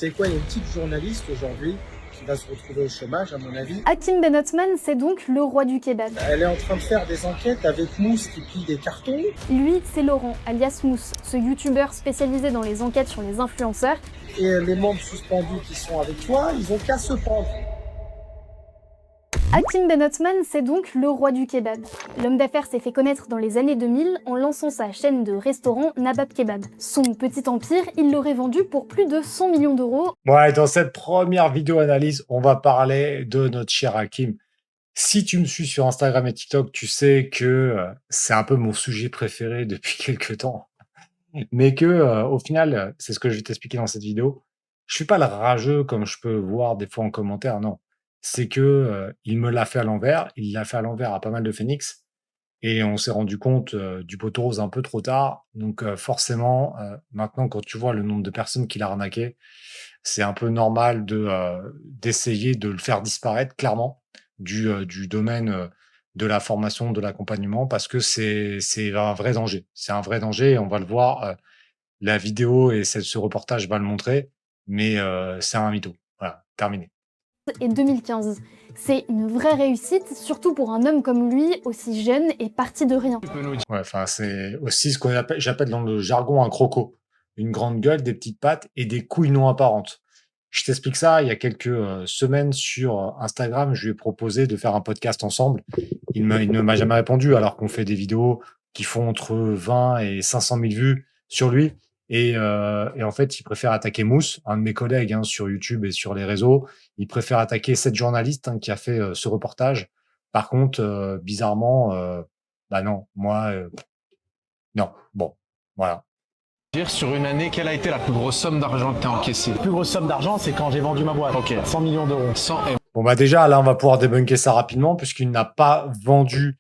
C'est quoi? Il y a une petite journaliste aujourd'hui qui va se retrouver au chômage, à mon avis. Hakim Ben Othman, c'est donc le roi du kebab. Elle est en train de faire des enquêtes avec Mousse qui plie des cartons. Lui, c'est Laurent, alias Mousse, ce youtubeur spécialisé dans les enquêtes sur les influenceurs. Et les membres suspendus qui sont avec toi, ils ont qu'à se pendre. Hakim Ben Othman, c'est donc le roi du kebab. L'homme d'affaires s'est fait connaître dans les années 2000 en lançant sa chaîne de restaurants Nabab Kebab. Son petit empire, il l'aurait vendu pour plus de 100 millions d'euros. Ouais, dans cette première vidéo analyse, on va parler de notre cher Hakim. Si tu me suis sur Instagram et TikTok, tu sais que c'est un peu mon sujet préféré depuis quelques temps. Mais que, au final, c'est ce que je vais t'expliquer dans cette vidéo. Je suis pas le rageux comme je peux voir des fois en commentaire, non. C'est que il me l'a fait à l'envers. Il l'a fait à l'envers à pas mal de phénix. Et on s'est rendu compte du poteau rose un peu trop tard. Donc forcément, maintenant, quand tu vois le nombre de personnes qu'il a arnaqué, c'est un peu normal d'essayer de le faire disparaître clairement du domaine de la formation, de l'accompagnement, parce que c'est un vrai danger. C'est un vrai danger et on va le voir. La vidéo et ce reportage va le montrer, mais c'est un mytho. Voilà, terminé. Et 2015. C'est une vraie réussite, surtout pour un homme comme lui, aussi jeune et parti de rien. Ouais, enfin, c'est aussi ce qu'on j'appelle dans le jargon un croco. Une grande gueule, des petites pattes et des couilles non apparentes. Je t'explique ça, il y a quelques semaines sur Instagram, je lui ai proposé de faire un podcast ensemble. Il ne m'a jamais répondu alors qu'on fait des vidéos qui font entre 20 et 500 000 vues sur lui. Et en fait, il préfère attaquer Mousse, un de mes collègues sur YouTube et sur les réseaux. Il préfère attaquer cette journaliste qui a fait ce reportage. Par contre, bizarrement, bah non, moi, non. Bon, voilà. Dire sur une année, quelle a été la plus grosse somme d'argent que tu as encaissée? La plus grosse somme d'argent, c'est quand j'ai vendu ma boîte. Ok. 100 millions d'euros. 100 M. Bon, bah déjà, là, on va pouvoir débunker ça rapidement puisqu'il n'a pas vendu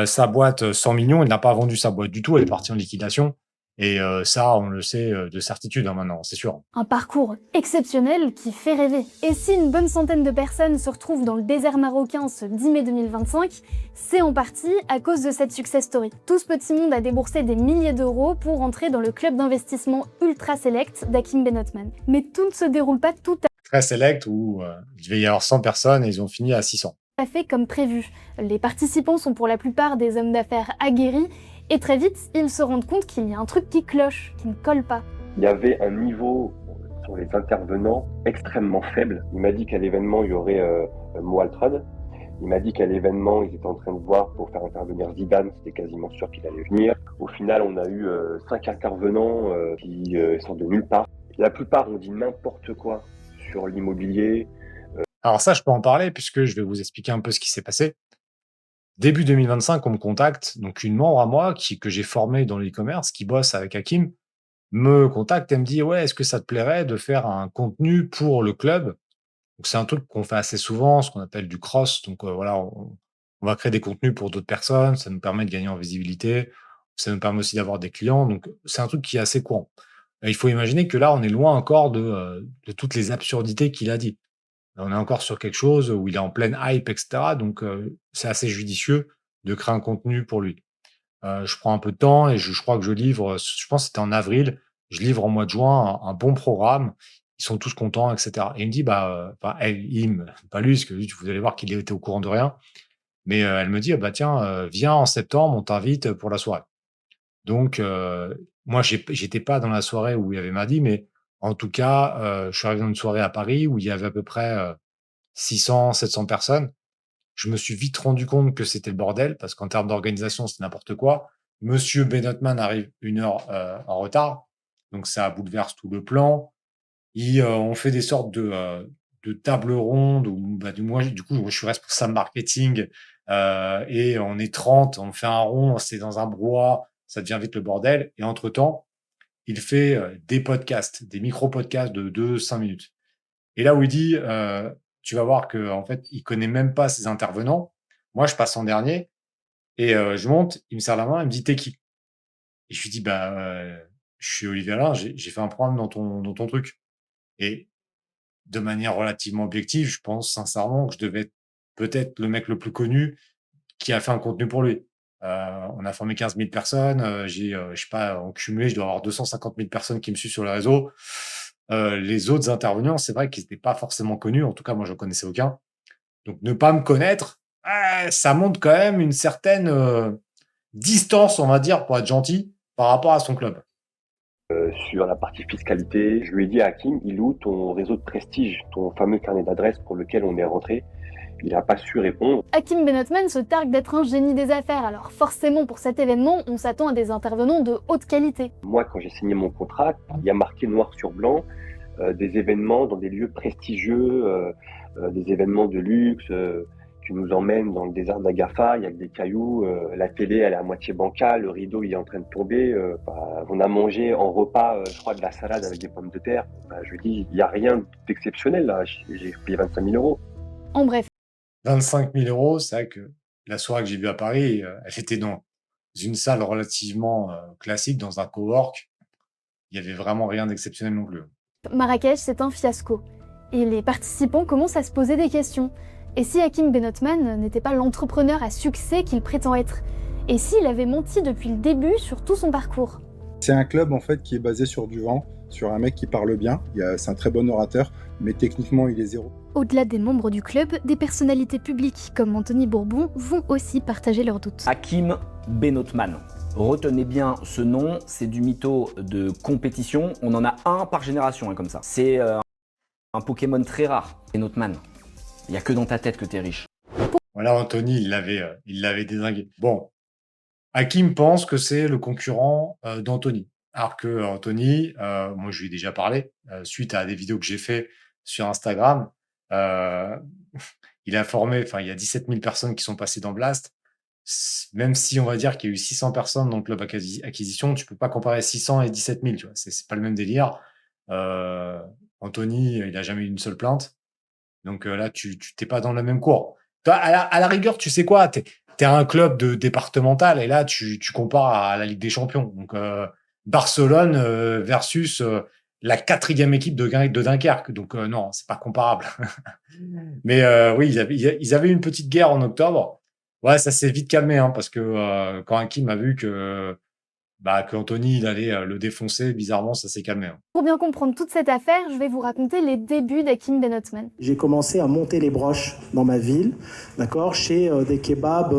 sa boîte 100 millions. Il n'a pas vendu sa boîte du tout. Elle est partie en liquidation. Et ça, on le sait de certitude maintenant, c'est sûr. Un parcours exceptionnel qui fait rêver. Et si une bonne centaine de personnes se retrouvent dans le désert marocain ce 10 mai 2025, c'est en partie à cause de cette success story. Tout ce petit monde a déboursé des milliers d'euros pour entrer dans le club d'investissement ultra select d'Hakim Ben Othman. Mais tout ne se déroule pas tout Très select où il devait y avoir 100 personnes et ils ont fini à 600. à fait comme prévu. Les participants sont pour la plupart des hommes d'affaires aguerris, et très vite, ils se rendent compte qu'il y a un truc qui cloche, qui ne colle pas. Il y avait un niveau sur les intervenants extrêmement faible. Il m'a dit qu'à l'événement, il y aurait Mo Altran. Il m'a dit qu'à l'événement, ils étaient en train de voir pour faire intervenir Zidane. C'était quasiment sûr qu'il allait venir. Au final, on a eu 5 intervenants qui sont de nulle part. La plupart ont dit n'importe quoi sur l'immobilier. Alors ça, je peux en parler puisque je vais vous expliquer un peu ce qui s'est passé. Début 2025, on me contacte, donc une membre à moi que j'ai formée dans l'e-commerce, qui bosse avec Hakim, me contacte et me dit ouais, est-ce que ça te plairait de faire un contenu pour le club? Donc c'est un truc qu'on fait assez souvent, ce qu'on appelle du cross. Donc voilà, on va créer des contenus pour d'autres personnes, ça nous permet de gagner en visibilité, ça nous permet aussi d'avoir des clients. Donc c'est un truc qui est assez courant. Et il faut imaginer que là, on est loin encore de toutes les absurdités qu'il a dit. On est encore sur quelque chose où il est en pleine hype, etc. Donc c'est assez judicieux de créer un contenu pour lui. Je prends un peu de temps et je crois que je livre, je pense que c'était en avril, je livre en mois de juin un bon programme. Ils sont tous contents, etc. Et il me dit, bah, enfin, pas lui, parce que lui, vous allez voir qu'il était au courant de rien. Mais elle me dit, bah tiens, viens en septembre, on t'invite pour la soirée. Donc moi, j'étais pas dans la soirée où il y avait Madi, mais en tout cas, je suis arrivé dans une soirée à Paris où il y avait à peu près 600, 700 personnes. Je me suis vite rendu compte que c'était le bordel parce qu'en termes d'organisation, c'est n'importe quoi. Monsieur Ben Othman arrive 1 heure en retard, donc ça bouleverse tout le plan. On fait des sortes de tables rondes où, bah, du coup, je suis responsable marketing et on est 30, on fait un rond, c'est dans un brouhaha, ça devient vite le bordel. Et entre-temps, il fait des podcasts, des micro-podcasts de 2-5 minutes. Et là où il dit, tu vas voir que en fait, il connaît même pas ses intervenants. Moi, je passe en dernier et je monte, il me serre la main, il me dit, t'es qui? Et je lui dis, bah, je suis Olivier Alain, j'ai fait un programme dans ton truc. Et de manière relativement objective, je pense sincèrement que je devais être peut-être le mec le plus connu qui a fait un contenu pour lui. On a formé 15 000 personnes. Je sais pas, en cumulé, je dois avoir 250 000 personnes qui me suivent sur les réseaux. Les autres intervenants, c'est vrai qu'ils n'étaient pas forcément connus. En tout cas, moi, je ne connaissais aucun. Donc, ne pas me connaître, ça montre quand même une certaine distance, on va dire, pour être gentil, par rapport à son club. Sur la partie fiscalité, je lui ai dit à Hakim, il est où ton réseau de prestige, ton fameux carnet d'adresses pour lequel on est rentré? Il n'a pas su répondre. Hakim Ben Othman se targue d'être un génie des affaires, alors forcément pour cet événement, on s'attend à des intervenants de haute qualité. Moi, quand j'ai signé mon contrat, il y a marqué noir sur blanc des événements dans des lieux prestigieux, des événements de luxe. Tu nous emmènes dans le désert d'Agafar, il y a que des cailloux, la télé elle est à moitié bancale, le rideau il est en train de tomber. On a mangé en repas, je crois, de la salade avec des pommes de terre. Je lui dis, il n'y a rien d'exceptionnel là, j'ai payé 25 000 euros. En bref, 25 000 euros, c'est vrai que la soirée que j'ai vue à Paris, elle était dans une salle relativement classique, dans un cowork. Il n'y avait vraiment rien d'exceptionnel non plus. Marrakech, c'est un fiasco. Et les participants commencent à se poser des questions. Et si Hakim Ben Othman n'était pas l'entrepreneur à succès qu'il prétend être? Et s'il avait menti depuis le début sur tout son parcours? C'est un club en fait qui est basé sur du vent, sur un mec qui parle bien. C'est un très bon orateur, mais techniquement il est zéro. Au-delà des membres du club, des personnalités publiques comme Anthony Bourbon vont aussi partager leurs doutes. Hakim Ben Othman. Retenez bien ce nom, c'est du mytho de compétition. On en a un par génération, comme ça. C'est un Pokémon très rare, Ben Othman. Il n'y a que dans ta tête que t'es riche. Voilà, Anthony, il l'avait dézingué. Bon, Hakim pense que c'est le concurrent d'Anthony. Alors que Anthony, moi je lui ai déjà parlé, suite à des vidéos que j'ai fait sur Instagram, il a formé, il y a 17 000 personnes qui sont passées dans Blast. Même si on va dire qu'il y a eu 600 personnes dans le club acquisition, tu peux pas comparer 600 et 17 000, tu vois, c'est pas le même délire. Anthony, il a jamais eu une seule plainte. Donc là, tu t'es pas dans le même cours. Toi, à la rigueur, tu sais quoi, t'es un club de départemental et là, tu compares à la Ligue des Champions. Donc Barcelone versus la 4e équipe de Dunkerque. Donc non, c'est pas comparable. Mais oui, ils avaient une petite guerre en octobre. Ouais, ça s'est vite calmé, hein, parce que quand Hakim a vu que Anthony il allait le défoncer, bizarrement, ça s'est calmé. Hein. Pour bien comprendre toute cette affaire, je vais vous raconter les débuts d'Hakim Ben Othman. J'ai commencé à monter les broches dans ma ville, d'accord, chez des kebabs,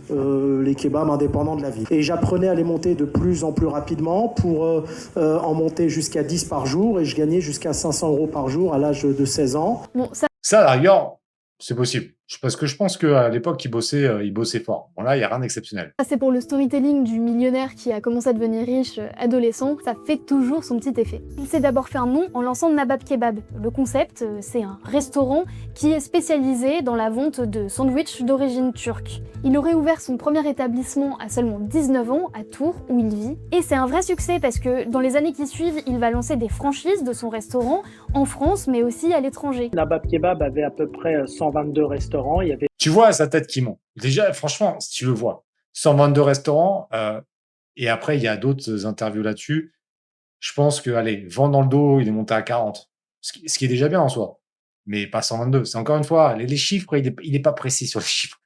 les kebabs indépendants de la ville. Et j'apprenais à les monter de plus en plus rapidement pour en monter jusqu'à 10 par jour et je gagnais jusqu'à 500 € par jour à l'âge de 16 ans. Bon, Ça, à la rigueur, c'est possible. Parce que je pense qu'à l'époque, il bossait fort. Bon, là, il n'y a rien d'exceptionnel. ça c'est pour le storytelling du millionnaire qui a commencé à devenir riche adolescent, ça fait toujours son petit effet. Il s'est d'abord fait un nom en lançant Nabab Kebab. Le concept, c'est un restaurant qui est spécialisé dans la vente de sandwichs d'origine turque. Il aurait ouvert son premier établissement à seulement 19 ans, à Tours, où il vit. Et c'est un vrai succès parce que dans les années qui suivent, il va lancer des franchises de son restaurant en France, mais aussi à l'étranger. Nabab Kebab avait à peu près 122 restaurants. Il y avait... Tu vois sa tête qui monte. Déjà, franchement, si tu le vois, 122 restaurants, et après, il y a d'autres interviews là-dessus. Je pense que, allez, vent dans le dos, il est monté à 40. Ce qui est déjà bien en soi. Mais pas 122. C'est encore une fois, les chiffres, il est pas précis sur les chiffres.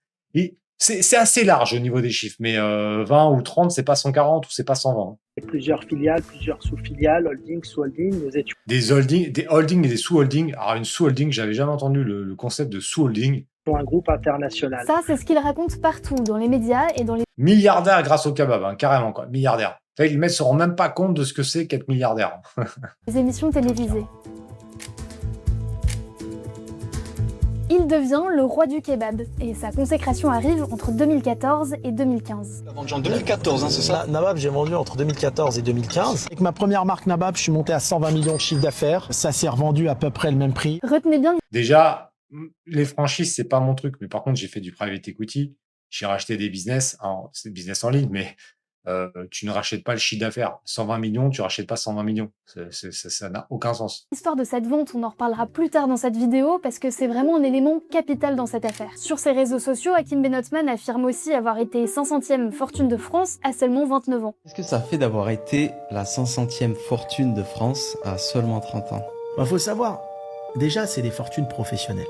C'est assez large au niveau des chiffres, mais 20 ou 30, c'est pas 140 ou c'est pas 120. Plusieurs filiales, plusieurs sous-filiales, holding, sous-holding. Nous étions Des holdings et des sous-holdings. Alors, une sous-holding, j'avais jamais entendu le concept de sous-holding. un groupe international. Ça, c'est ce qu'il raconte partout, dans les médias et dans les Milliardaire grâce au kebab, hein, carrément, quoi. Milliardaire. Les mecs se rendent même pas compte de ce que c'est qu'être milliardaire. émissions télévisées. Il devient le roi du kebab, et sa consécration arrive entre 2014 et 2015. Tu as vendu en 2014, hein, c'est ça? Nabab, j'ai vendu entre 2014 et 2015. Avec ma première marque Nabab, je suis monté à 120 millions de chiffre d'affaires. Ça s'est revendu à peu près le même prix. Retenez bien Déjà, les franchises, c'est pas mon truc, mais par contre, j'ai fait du private equity. J'ai racheté des business, c'est des business en ligne, mais tu ne rachètes pas le chiffre d'affaires. 120 millions, tu rachètes pas 120 millions. Ça n'a aucun sens. l'histoire de cette vente, on en reparlera plus tard dans cette vidéo, parce que c'est vraiment un élément capital dans cette affaire. Sur ses réseaux sociaux, Hakim Ben Othman affirme aussi avoir été 500e fortune de France à seulement 29 ans. Qu'est-ce que ça fait d'avoir été la 500e fortune de France à seulement 30 ans? Faut le savoir. Déjà, c'est des fortunes professionnelles.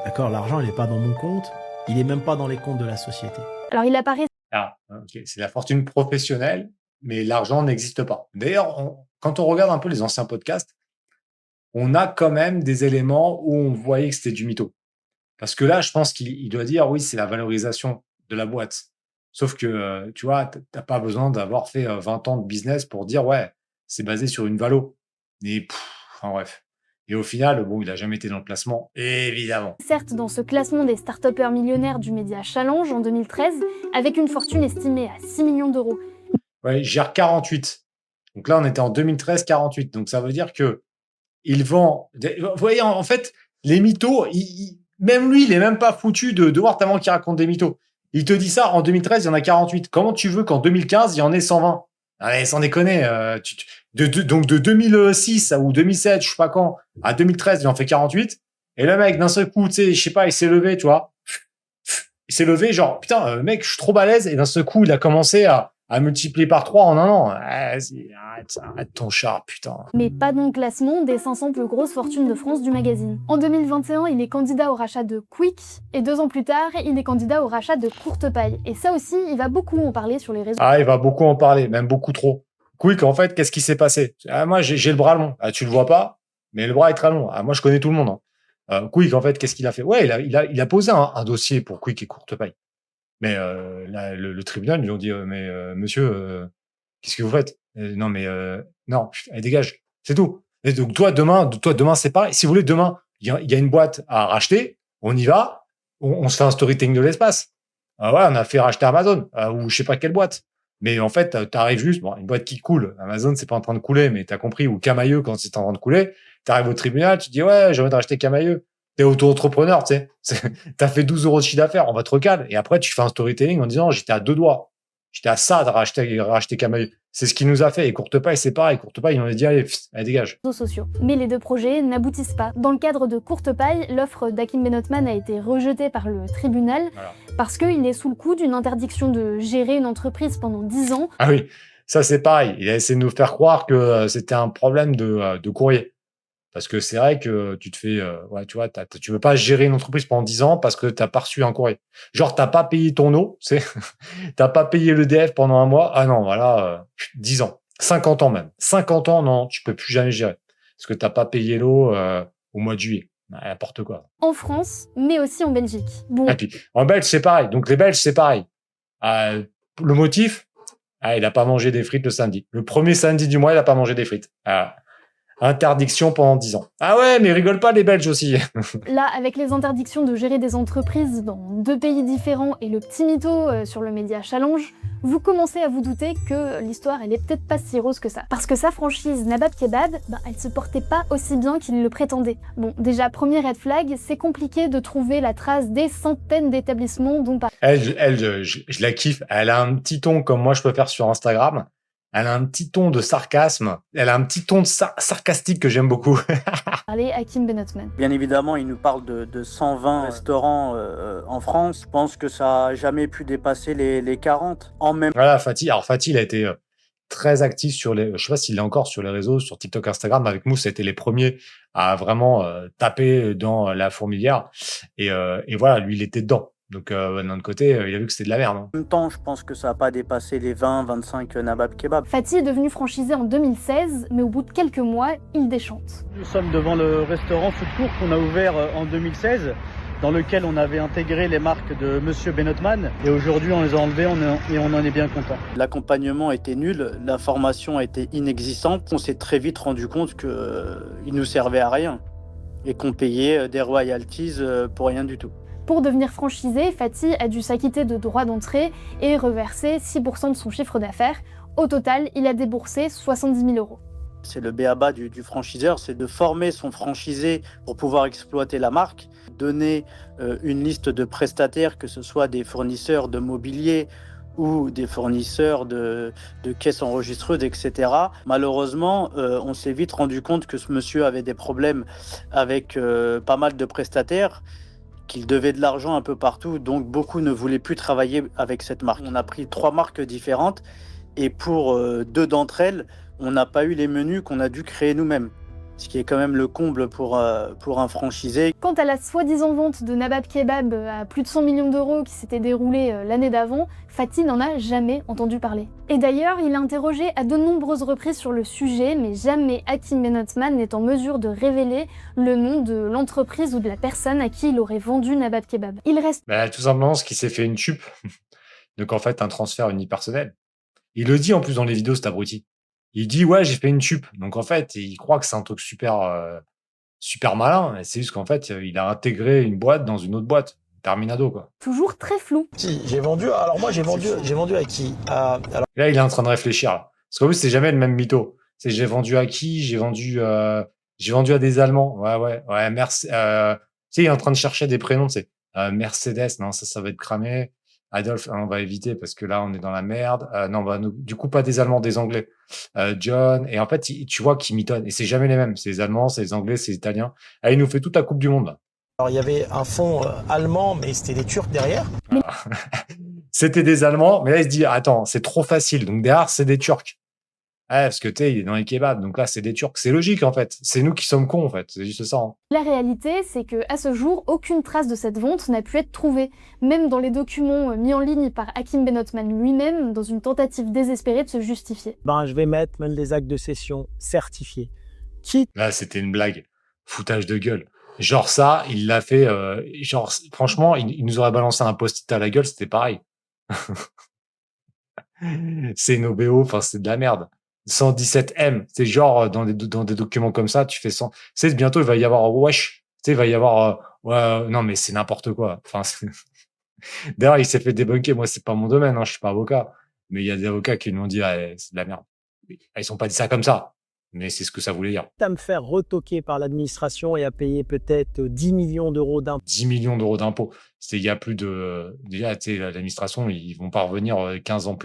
D'accord, l'argent, il n'est pas dans mon compte. Il n'est même pas dans les comptes de la société. Alors il apparaît Ah, ok, c'est la fortune professionnelle, mais l'argent n'existe pas. D'ailleurs, quand on regarde un peu les anciens podcasts, on a quand même des éléments où on voyait que c'était du mytho. Parce que là, je pense qu'il doit dire, oui, c'est la valorisation de la boîte. Sauf que, tu vois, t'as pas besoin d'avoir fait 20 ans de business pour dire, ouais, c'est basé sur une valo. Et, enfin bref. Et au final, bon, il a jamais été dans le classement, évidemment. Certes, dans ce classement des start-upers millionnaires du média Challenge en 2013, avec une fortune estimée à 6 millions d'euros. Ouais, il gère 48. Donc là, on était en 2013, 48. Donc ça veut dire que il vend. Vous voyez, en fait, les mythos, même lui, il est même pas foutu de voir tellement qu'il raconte des mythos. Il te dit ça, en 2013, il y en a 48. Comment tu veux qu'en 2015, il y en ait 120? Allez, sans déconner. Donc de 2006 ou 2007, je sais pas quand, à 2013, il en fait 48. Et le mec, d'un seul coup, tu sais, je sais pas, il s'est levé, tu vois. Il s'est levé, genre, putain, mec, je suis trop balèze. Et d'un seul coup, il a commencé à multiplier par 3 en un an. Vas-y, arrête ton char, putain. Mais pas dans le classement des 500 plus grosses fortunes de France du magazine. En 2021, il est candidat au rachat de Quick, et 2 ans plus tard, il est candidat au rachat de Courtepaille. Et ça aussi, il va beaucoup en parler sur les réseaux. Ah, il va beaucoup en parler, même beaucoup trop. Quick, en fait, qu'est-ce qui s'est passé? Moi, j'ai le bras long. Tu le vois pas, mais le bras est très long. Moi, je connais tout le monde. Quick, en fait, qu'est-ce qu'il a fait? Ouais, il a posé un dossier pour Quick et Courtepaille. Mais le tribunal, ils lui ont dit, monsieur, qu'est-ce que vous faites? Non, mais non, allez, dégage, c'est tout. Et donc toi, demain, c'est pareil. Si vous voulez, demain, il y a une boîte à racheter, on y va, on se fait un storytelling de l'espace. Voilà, on a fait racheter Amazon, ou je sais pas quelle boîte. Mais en fait, t'arrives juste, bon, une boîte qui coule. Amazon, c'est pas en train de couler, mais t'as compris, ou Camailleux, quand c'est en train de couler, t'arrives au tribunal, tu dis, ouais, j'ai envie de racheter Camailleux. T'es auto-entrepreneur, tu sais. T'as fait 12 euros de chiffre d'affaires, on va te recaler. Et après, tu fais un storytelling en disant, j'étais à 2 doigts. J'étais à ça de racheter Camailleux. C'est ce qu'il nous a fait. Et Courtepaille, c'est pareil. Courtepaille, il en a dit, allez, dégage. Sociaux. Mais les deux projets n'aboutissent pas. Dans le cadre de Courtepaille, l'offre d'Hakim Benotman a été rejetée par le tribunal parce qu'il est sous le coup d'une interdiction de gérer une entreprise pendant 10 ans. Ah oui, ça c'est pareil. Il a essayé de nous faire croire que c'était un problème de courrier. Parce que c'est vrai que tu te fais, tu vois, tu veux pas gérer une entreprise pendant 10 ans parce que t'as pas reçu un courrier. Genre, t'as pas payé ton eau, t'as pas payé l'EDF pendant un mois. Ah non, voilà, 10 ans. 50 ans même. 50 ans, non, tu peux plus jamais gérer. Parce que t'as pas payé l'eau au mois de juillet. N'importe quoi. En France, mais aussi en Belgique. Bon. Et puis, en Belge, c'est pareil. Donc, les Belges, c'est pareil. Le motif, il a pas mangé des frites le samedi. Le premier samedi du mois, il a pas mangé des frites. Interdiction pendant 10 ans. Ah ouais, mais rigole pas les Belges aussi. Là, avec les interdictions de gérer des entreprises dans 2 pays différents et le petit mytho sur le média Challenge, vous commencez à vous douter que l'histoire, elle est peut-être pas si rose que ça. Parce que sa franchise Nabab Kebab, elle se portait pas aussi bien qu'il le prétendait. Bon, déjà, premier red flag, c'est compliqué de trouver la trace des centaines d'établissements dont par... Je la kiffe. Elle a un petit ton comme moi je peux faire sur Instagram. Elle a un petit ton de sarcasme. Elle a un petit ton de sarcastique que j'aime beaucoup. Parler Hakim Benotman. Bien évidemment, il nous parle de 120 restaurants en France. Je pense que ça n'a jamais pu dépasser les 40. Voilà, Fatih. Alors, Fatih, il a été très actif sur les... Je sais pas s'il est encore sur les réseaux, sur TikTok, Instagram. Avec Mousse, c'était les premiers à vraiment taper dans la fourmilière. Et voilà, lui, il était dedans. Donc, d'un autre côté, il a vu que c'était de la merde. En même temps, je pense que ça n'a pas dépassé les 20-25 Nabab Kebab. Fatih est devenu franchisé en 2016, mais au bout de quelques mois, il déchante. Nous sommes devant le restaurant Food Court qu'on a ouvert en 2016, dans lequel on avait intégré les marques de Monsieur Benotman. Et aujourd'hui, on les a enlevées et on en est bien content. L'accompagnement était nul, la formation était inexistante. On s'est très vite rendu compte qu'il nous servait à rien et qu'on payait des royalties pour rien du tout. Pour devenir franchisé, Fatih a dû s'acquitter de droits d'entrée et reverser 6% de son chiffre d'affaires. Au total, il a déboursé 70 000 euros. C'est le b.a.-ba du franchiseur, c'est de former son franchisé pour pouvoir exploiter la marque, donner une liste de prestataires, que ce soit des fournisseurs de mobilier ou des fournisseurs de caisses enregistreuses, etc. Malheureusement, on s'est vite rendu compte que ce monsieur avait des problèmes avec pas mal de prestataires, qu'il devait de l'argent un peu partout, donc beaucoup ne voulaient plus travailler avec cette marque. On a pris 3 marques différentes et pour 2 d'entre elles, on n'a pas eu les menus qu'on a dû créer nous-mêmes. ce qui est quand même le comble pour un franchisé. Quant à la soi-disant vente de Nabab Kebab à plus de 100 millions d'euros qui s'était déroulée l'année d'avant, Fatih n'en a jamais entendu parler. Et d'ailleurs, il est interrogé à de nombreuses reprises sur le sujet, mais jamais Hakim Benotman n'est en mesure de révéler le nom de l'entreprise ou de la personne à qui il aurait vendu Nabab Kebab. Il reste Bah, tout simplement parce qu'il s'est fait une chup. Donc en fait, un transfert unipersonnel. Il le dit en plus dans les vidéos, cet abruti. Il dit ouais, j'ai fait une chup. Donc en fait, il croit que c'est un truc super malin. Et c'est juste qu'en fait, il a intégré une boîte dans une autre boîte. Terminado, quoi. toujours très flou. Si, j'ai vendu à qui? Là, il est en train de réfléchir. Là. Parce qu'en plus, c'est jamais le même mytho. C'est j'ai vendu à qui? J'ai vendu à des Allemands. Ouais, merci. Tu sais, il est en train de chercher des prénoms, c'est Mercedes. Non, ça va être cramé. Adolphe, on va éviter parce que là, on est dans la merde. Non, du coup, pas des Allemands, des Anglais. John. Et en fait, tu vois qu'il mitonne. Et c'est jamais les mêmes. C'est les Allemands, c'est les Anglais, c'est les Italiens. Ah, il nous fait toute la Coupe du Monde, là. Alors il y avait un fond allemand, mais c'était des Turcs derrière. C'était des Allemands, mais là, il se dit, attends, c'est trop facile. Donc, derrière, c'est des Turcs. Ouais, parce que tu sais, il est dans les kebabs. Donc là, c'est des Turcs. C'est logique, en fait. C'est nous qui sommes cons, en fait. C'est juste ça. Hein. La réalité, c'est que à ce jour, aucune trace de cette vente n'a pu être trouvée, même dans les documents mis en ligne par Hakim Benotman lui-même, dans une tentative désespérée de se justifier. Je vais mettre même des actes de cession certifiés. Là, c'était une blague. Foutage de gueule. Genre ça, il l'a fait. Franchement, il nous aurait balancé un post-it à la gueule, c'était pareil. C'est une OBO, enfin, c'est de la merde. 117M, c'est genre dans des documents comme ça, tu fais 100. Tu sais, bientôt il va y avoir wesh. Tu sais, il va y avoir non mais c'est n'importe quoi. Enfin, d'ailleurs, il s'est fait débunker. Moi, c'est pas mon domaine, hein, je suis pas avocat, mais il y a des avocats qui lui ont dit c'est de la merde. Ils sont pas dit ça comme ça, mais c'est ce que ça voulait dire. À me faire retoquer par l'administration et à payer peut-être 10 millions d'euros d'impôts. 10 millions d'euros d'impôts. Il y a plus de déjà, tu sais, l'administration, ils vont pas revenir 15 ans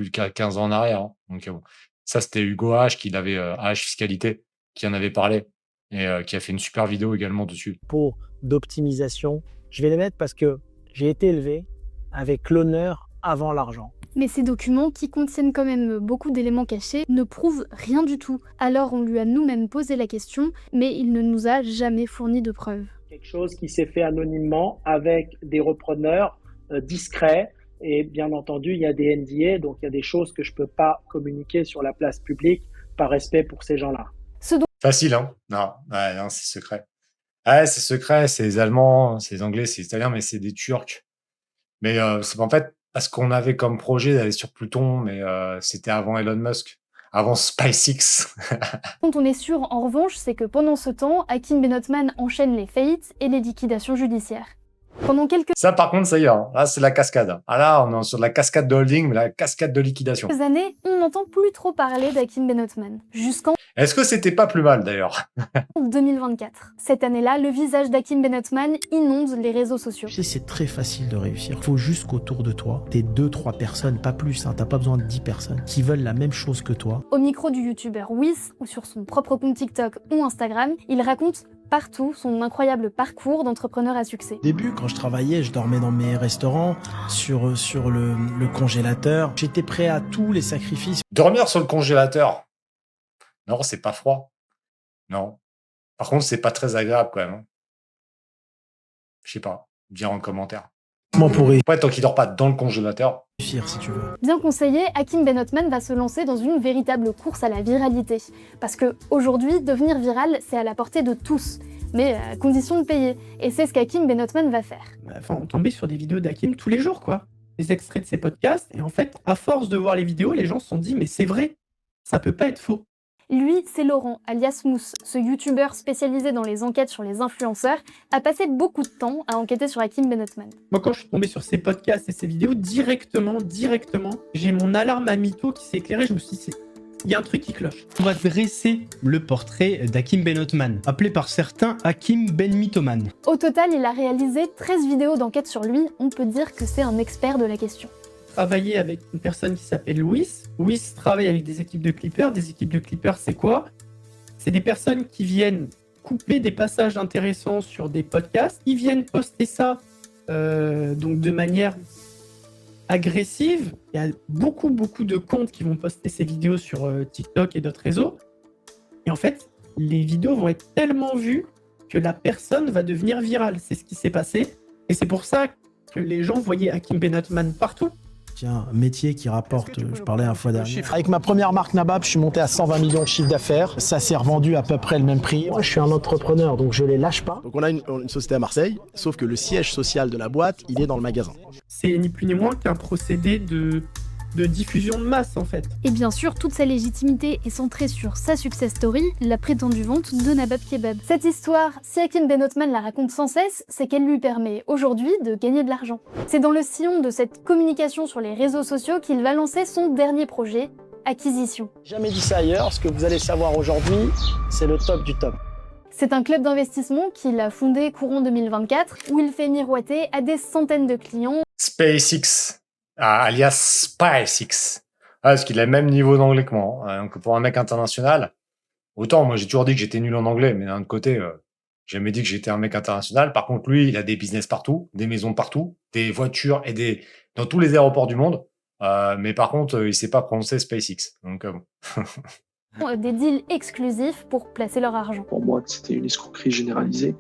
en arrière. Hein. Donc bon. Ça, c'était Hugo H, qui l'avait, H Fiscalité, qui en avait parlé et qui a fait une super vidéo également dessus. Pour d'optimisation, je vais les mettre parce que j'ai été élevé avec l'honneur avant l'argent. Mais ces documents, qui contiennent quand même beaucoup d'éléments cachés, ne prouvent rien du tout. Alors on lui a nous-mêmes posé la question, mais il ne nous a jamais fourni de preuves. Quelque chose qui s'est fait anonymement avec des repreneurs discrets. Et bien entendu, il y a des NDA, donc il y a des choses que je ne peux pas communiquer sur la place publique par respect pour ces gens-là. Facile, hein? Non, c'est secret. Ouais, c'est secret, c'est les Allemands, c'est les Anglais, c'est les Italiens, mais c'est des Turcs. Mais c'est en fait parce qu'on avait comme projet d'aller sur Pluton, mais c'était avant Elon Musk, avant SpaceX. Dont on est sûr, en revanche, c'est que pendant ce temps, Hakim Benotman enchaîne les faillites et les liquidations judiciaires. Pendant quelques Ça, par contre, ça y est. Hein. Là, c'est la cascade. Ah là, on est sur de la cascade de holding, mais la cascade de liquidation. années, on n'entend plus trop parler d'Hakim Benotman. Jusqu'en Est-ce que c'était pas plus mal, d'ailleurs? 2024. Cette année-là, le visage d'Hakim Benotman inonde les réseaux sociaux. Tu sais, c'est très facile de réussir. Il faut juste qu'autour de toi, t'aies 2-3 personnes, pas plus, hein, t'as pas besoin de 10 personnes, qui veulent la même chose que toi. Au micro du youtubeur Whis, ou sur son propre compte TikTok ou Instagram, il raconte partout son incroyable parcours d'entrepreneur à succès. Au début, quand je travaillais, je dormais dans mes restaurants, sur le congélateur. J'étais prêt à tous les sacrifices. Dormir sur le congélateur? Non, c'est pas froid. Non. Par contre, c'est pas très agréable quand même. Hein. Je sais pas. Dire en commentaire. Moi, pour Après, tant qu'il dort pas dans le congélateur. réussir, si tu veux. Bien conseillé, Hakim Benotman va se lancer dans une véritable course à la viralité. Parce que aujourd'hui, devenir viral, c'est à la portée de tous. Mais à condition de payer. Et c'est ce qu'Hakim Benotman va faire. Enfin, on tombait sur des vidéos d'Hakim tous les jours, quoi. Des extraits de ses podcasts. Et en fait, à force de voir les vidéos, les gens se sont dit, mais c'est vrai, ça peut pas être faux. Lui, c'est Laurent, alias Mousse. Ce youtubeur spécialisé dans les enquêtes sur les influenceurs a passé beaucoup de temps à enquêter sur Hakim Benotman. Moi, quand je suis tombé sur ses podcasts et ses vidéos, directement, j'ai mon alarme à mytho qui s'est éclairée. Je me suis dit, il y a un truc qui cloche. On va dresser le portrait d'Hakim Benotman, appelé par certains Hakim Ben Mythoman. Au total, il a réalisé 13 vidéos d'enquête sur lui. On peut dire que c'est un expert de la question. Travailler avec une personne qui s'appelle Louis. Louis travaille avec des équipes de clippers. Des équipes de clippers, c'est quoi? C'est des personnes qui viennent couper des passages intéressants sur des podcasts. Ils viennent poster ça donc de manière agressive. Il y a beaucoup de comptes qui vont poster ces vidéos sur TikTok et d'autres réseaux. Et en fait, les vidéos vont être tellement vues que la personne va devenir virale. C'est ce qui s'est passé. Et c'est pour ça que les gens voyaient Hakim Benotman partout. Tiens, un métier qui rapporte, je parlais un fois dernière. Avec ma première marque Nabab, je suis monté à 120 millions de chiffre d'affaires. Ça s'est revendu à peu près le même prix. Moi, je suis un entrepreneur, donc je les lâche pas. Donc on a une société à Marseille, sauf que le siège social de la boîte, il est dans le magasin. C'est ni plus ni moins qu'un procédé de diffusion de masse, en fait. Et bien sûr, toute sa légitimité est centrée sur sa success story, la prétendue vente de Nabab Kebab. Cette histoire, si Hakim Benotman la raconte sans cesse, c'est qu'elle lui permet aujourd'hui de gagner de l'argent. C'est dans le sillon de cette communication sur les réseaux sociaux qu'il va lancer son dernier projet, Acquisition. Jamais dit ça ailleurs, ce que vous allez savoir aujourd'hui, c'est le top du top. C'est un club d'investissement qu'il a fondé courant 2024, où il fait miroiter à des centaines de clients. SpaceX, alias SpaceX. Parce qu'il a le même niveau d'anglais que moi. Donc pour un mec international, autant moi j'ai toujours dit que j'étais nul en anglais, mais d'un autre côté, j'ai jamais dit que j'étais un mec international. Par contre, lui, il a des business partout, des maisons partout, des voitures et dans tous les aéroports du monde. Mais par contre, il sait pas prononcer SpaceX. Donc bon. Des deals exclusifs pour placer leur argent. Pour moi, c'était une escroquerie généralisée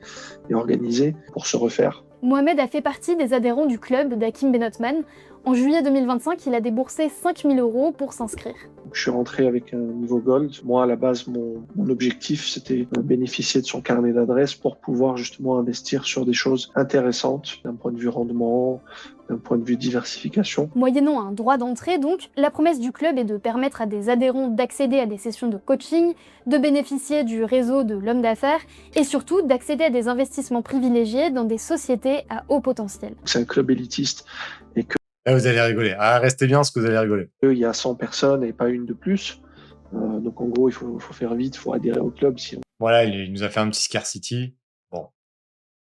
et organisée pour se refaire. Mohamed a fait partie des adhérents du club d'Hakim Benotman. En juillet 2025, il a déboursé 5 000 € pour s'inscrire. Je suis rentré avec un niveau gold. Moi, à la base, mon objectif, c'était de bénéficier de son carnet d'adresses pour pouvoir justement investir sur des choses intéressantes d'un point de vue rendement, d'un point de vue diversification. Moyennant un droit d'entrée, donc, la promesse du club est de permettre à des adhérents d'accéder à des sessions de coaching, de bénéficier du réseau de l'homme d'affaires et surtout d'accéder à des investissements privilégiés dans des sociétés à haut potentiel. C'est un club élitiste et que là, vous allez rigoler. Restez bien parce que vous allez rigoler. il y a 100 personnes et pas une de plus. Donc en gros, il faut faire vite, il faut adhérer au club. Voilà, il nous a fait un petit scarcity. Bon,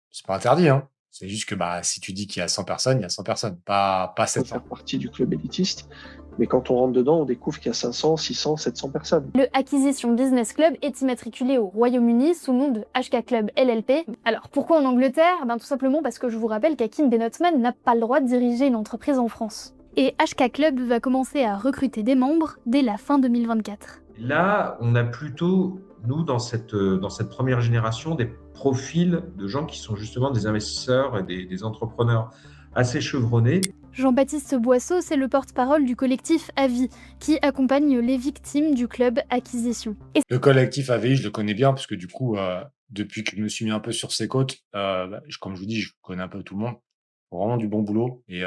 c'est pas interdit, hein. C'est juste que si tu dis qu'il y a 100 personnes, il y a 100 personnes, pas Il faut 700. faire partie du club élitiste. Mais quand on rentre dedans, on découvre qu'il y a 500, 600, 700 personnes. Le Acquisition Business Club est immatriculé au Royaume-Uni sous le nom de HK Club LLP. Alors pourquoi en Angleterre? Tout simplement parce que je vous rappelle qu'Hakim Benotman n'a pas le droit de diriger une entreprise en France. Et HK Club va commencer à recruter des membres dès la fin 2024. Là, on a plutôt, nous, dans cette première génération, des profils de gens qui sont justement des investisseurs et des entrepreneurs assez chevronnés. Jean-Baptiste Boisseau, c'est le porte-parole du collectif AVI, qui accompagne les victimes du club Acquisition. Et Le collectif AVI, je le connais bien, parce que du coup, depuis que je me suis mis un peu sur ses côtes, comme je vous dis, je connais un peu tout le monde. Vraiment du bon boulot, et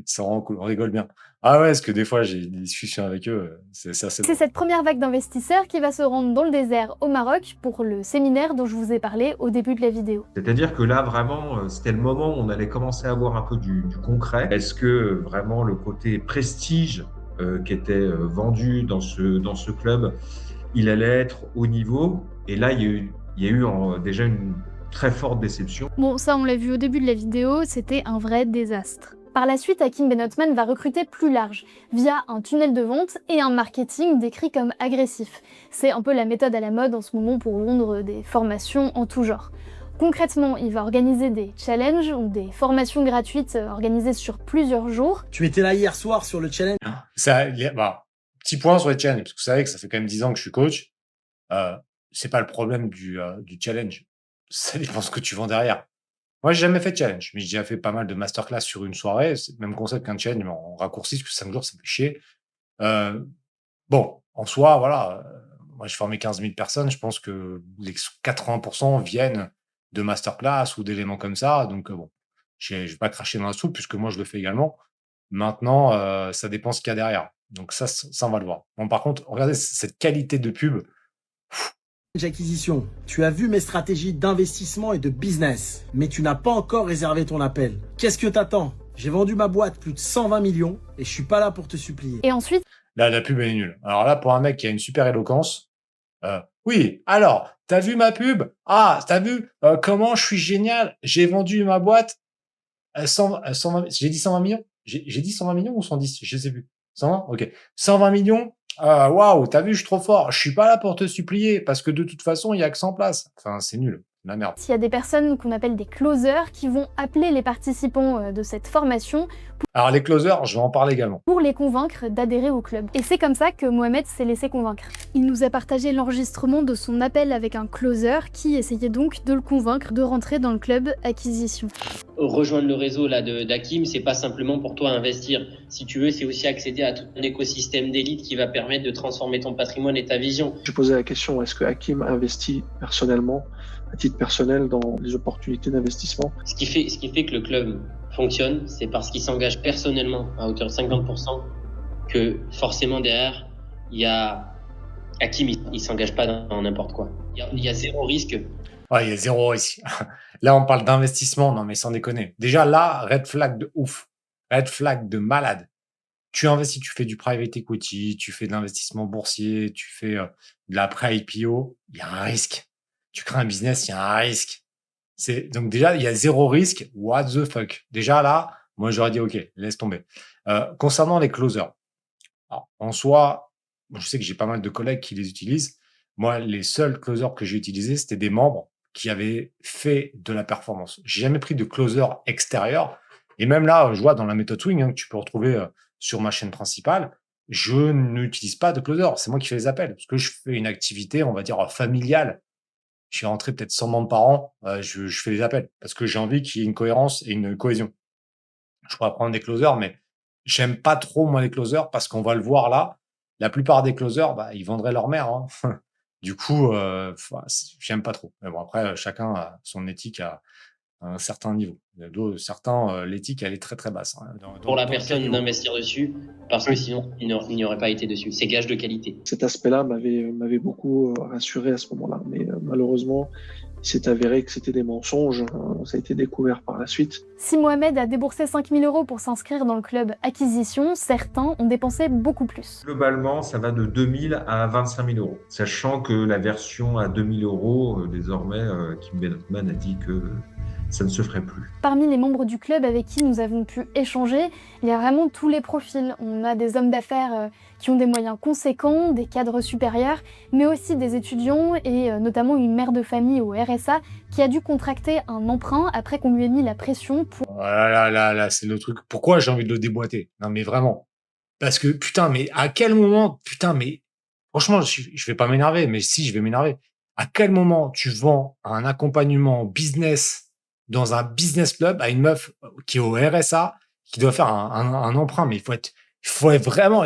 ça rend cool, on rigole bien. Ah ouais, parce que des fois, j'ai des discussions avec eux, c'est assez c'est drôle. cette première vague d'investisseurs qui va se rendre dans le désert au Maroc pour le séminaire dont je vous ai parlé au début de la vidéo. C'est-à-dire que là, vraiment, c'était le moment où on allait commencer à avoir un peu du concret. Est-ce que vraiment le côté prestige qui était vendu dans ce club, il allait être au niveau? Et là, il y a eu déjà une très forte déception. Bon, ça on l'a vu au début de la vidéo, c'était un vrai désastre. Par la suite, Hakim Benotman va recruter plus large, via un tunnel de vente et un marketing décrit comme agressif. C'est un peu la méthode à la mode en ce moment pour vendre des formations en tout genre. Concrètement, il va organiser des challenges ou des formations gratuites organisées sur plusieurs jours. Tu étais là hier soir sur le challenge? Petit point sur les challenges, parce que vous savez que ça fait quand même 10 ans que je suis coach. C'est pas le problème du challenge. Ça dépend ce que tu vends derrière. Moi, j'ai jamais fait de challenge, mais j'ai déjà fait pas mal de masterclass sur une soirée. C'est le même concept qu'un challenge, mais en raccourci, parce que 5 jours, ça fait chier. Bon, en soi, voilà. Moi, j'ai formé 15 000 personnes. Je pense que les 80% viennent de masterclass ou d'éléments comme ça. Donc, bon, je vais pas cracher dans la soupe, puisque moi, je le fais également. Maintenant, ça dépend ce qu'il y a derrière. Donc, ça, on va le voir. Bon, par contre, regardez cette qualité de pub. Acquisition. Tu as vu mes stratégies d'investissement et de business, mais tu n'as pas encore réservé ton appel. Qu'est-ce que t'attends? J'ai vendu ma boîte plus de 120 millions et je suis pas là pour te supplier. Et ensuite, Là, la pub, elle est nulle. Alors là, pour un mec qui a une super éloquence, oui, alors, t'as vu ma pub? Ah, t'as vu comment je suis génial? J'ai vendu ma boîte 120, j'ai dit 120 millions? J'ai dit 120 millions ou 110? Je sais plus. 120? Ok. 120 millions? Waouh, t'as vu, je suis trop fort. Je suis pas là pour te supplier parce que de toute façon, il y a que 100 places. Enfin, c'est nul. la merde. Il y a des personnes qu'on appelle des closers qui vont appeler les participants de cette formation Alors les closers, je vais en parler également. pour les convaincre d'adhérer au club. Et c'est comme ça que Mohamed s'est laissé convaincre. Il nous a partagé l'enregistrement de son appel avec un closer qui essayait donc de le convaincre de rentrer dans le club Acquisition. Rejoindre le réseau là d'Hakim, c'est pas simplement pour toi investir. Si tu veux, c'est aussi accéder à tout un écosystème d'élite qui va permettre de transformer ton patrimoine et ta vision. J'ai posé la question, est-ce que Hakim investit personnellement, à titre personnel, dans les opportunités d'investissement? Ce qui fait que le club fonctionne, c'est parce qu'il s'engage personnellement à hauteur de 50%, que forcément derrière, il y a Hakim, il s'engage pas dans n'importe quoi. Il y a zéro risque. Ouais, il y a zéro risque. Là, on parle d'investissement. Non, mais sans déconner. Déjà, là, red flag de ouf. Red flag de malade. Tu investis, tu fais du private equity, tu fais de l'investissement boursier, tu fais de la pré-IPO. Il y a un risque. Tu crées un business, il y a un risque. Donc déjà, il y a zéro risque. What the fuck? Déjà, là, moi, j'aurais dit, OK, laisse tomber. Concernant les closers. Alors, en soi, je sais que j'ai pas mal de collègues qui les utilisent. Moi, les seuls closers que j'ai utilisés, c'était des membres qui avaient fait de la performance. J'ai jamais pris de closer extérieur. Et même là, je vois dans la méthode Swing, que tu peux retrouver sur ma chaîne principale, je n'utilise pas de closer. C'est moi qui fais les appels parce que je fais une activité, on va dire, familiale. Je suis rentré peut-être 100 membres par an. Je fais les appels parce que j'ai envie qu'il y ait une cohérence et une cohésion. Je pourrais prendre des closers, mais j'aime pas trop, moi, les closers parce qu'on va le voir là. La plupart des closers, ils vendraient leur mère. Hein. Du coup, j'aime pas trop. Mais bon, après, chacun a son éthique à un certain niveau. Certains, l'éthique, elle est très, très basse. Hein, pour la personne d'investir dessus, parce que sinon, il n'y aurait pas été dessus. C'est gage de qualité. Cet aspect-là m'avait beaucoup rassuré à ce moment-là. Mais malheureusement, il s'est avéré que c'était des mensonges. Ça a été découvert par la suite. Si Mohamed a déboursé 5 000 € pour s'inscrire dans le club Acquisition, certains ont dépensé beaucoup plus. Globalement, ça va de 2 000 à 25 000 €. Sachant que la version à 2 000 €, désormais, Kim Benotman a dit que ça ne se ferait plus. Parmi les membres du club avec qui nous avons pu échanger, il y a vraiment tous les profils. On a des hommes d'affaires qui ont des moyens conséquents, des cadres supérieurs, mais aussi des étudiants et notamment une mère de famille au RSA qui a dû contracter un emprunt après qu'on lui ait mis la pression pour... Oh là, c'est le truc. Pourquoi j'ai envie de le déboîter? Non, mais vraiment. Parce que, putain, mais à quel moment, putain, mais franchement, je vais pas m'énerver, mais si, je vais m'énerver. À quel moment tu vends un accompagnement business dans un business club à une meuf qui est au RSA, qui doit faire un emprunt, mais il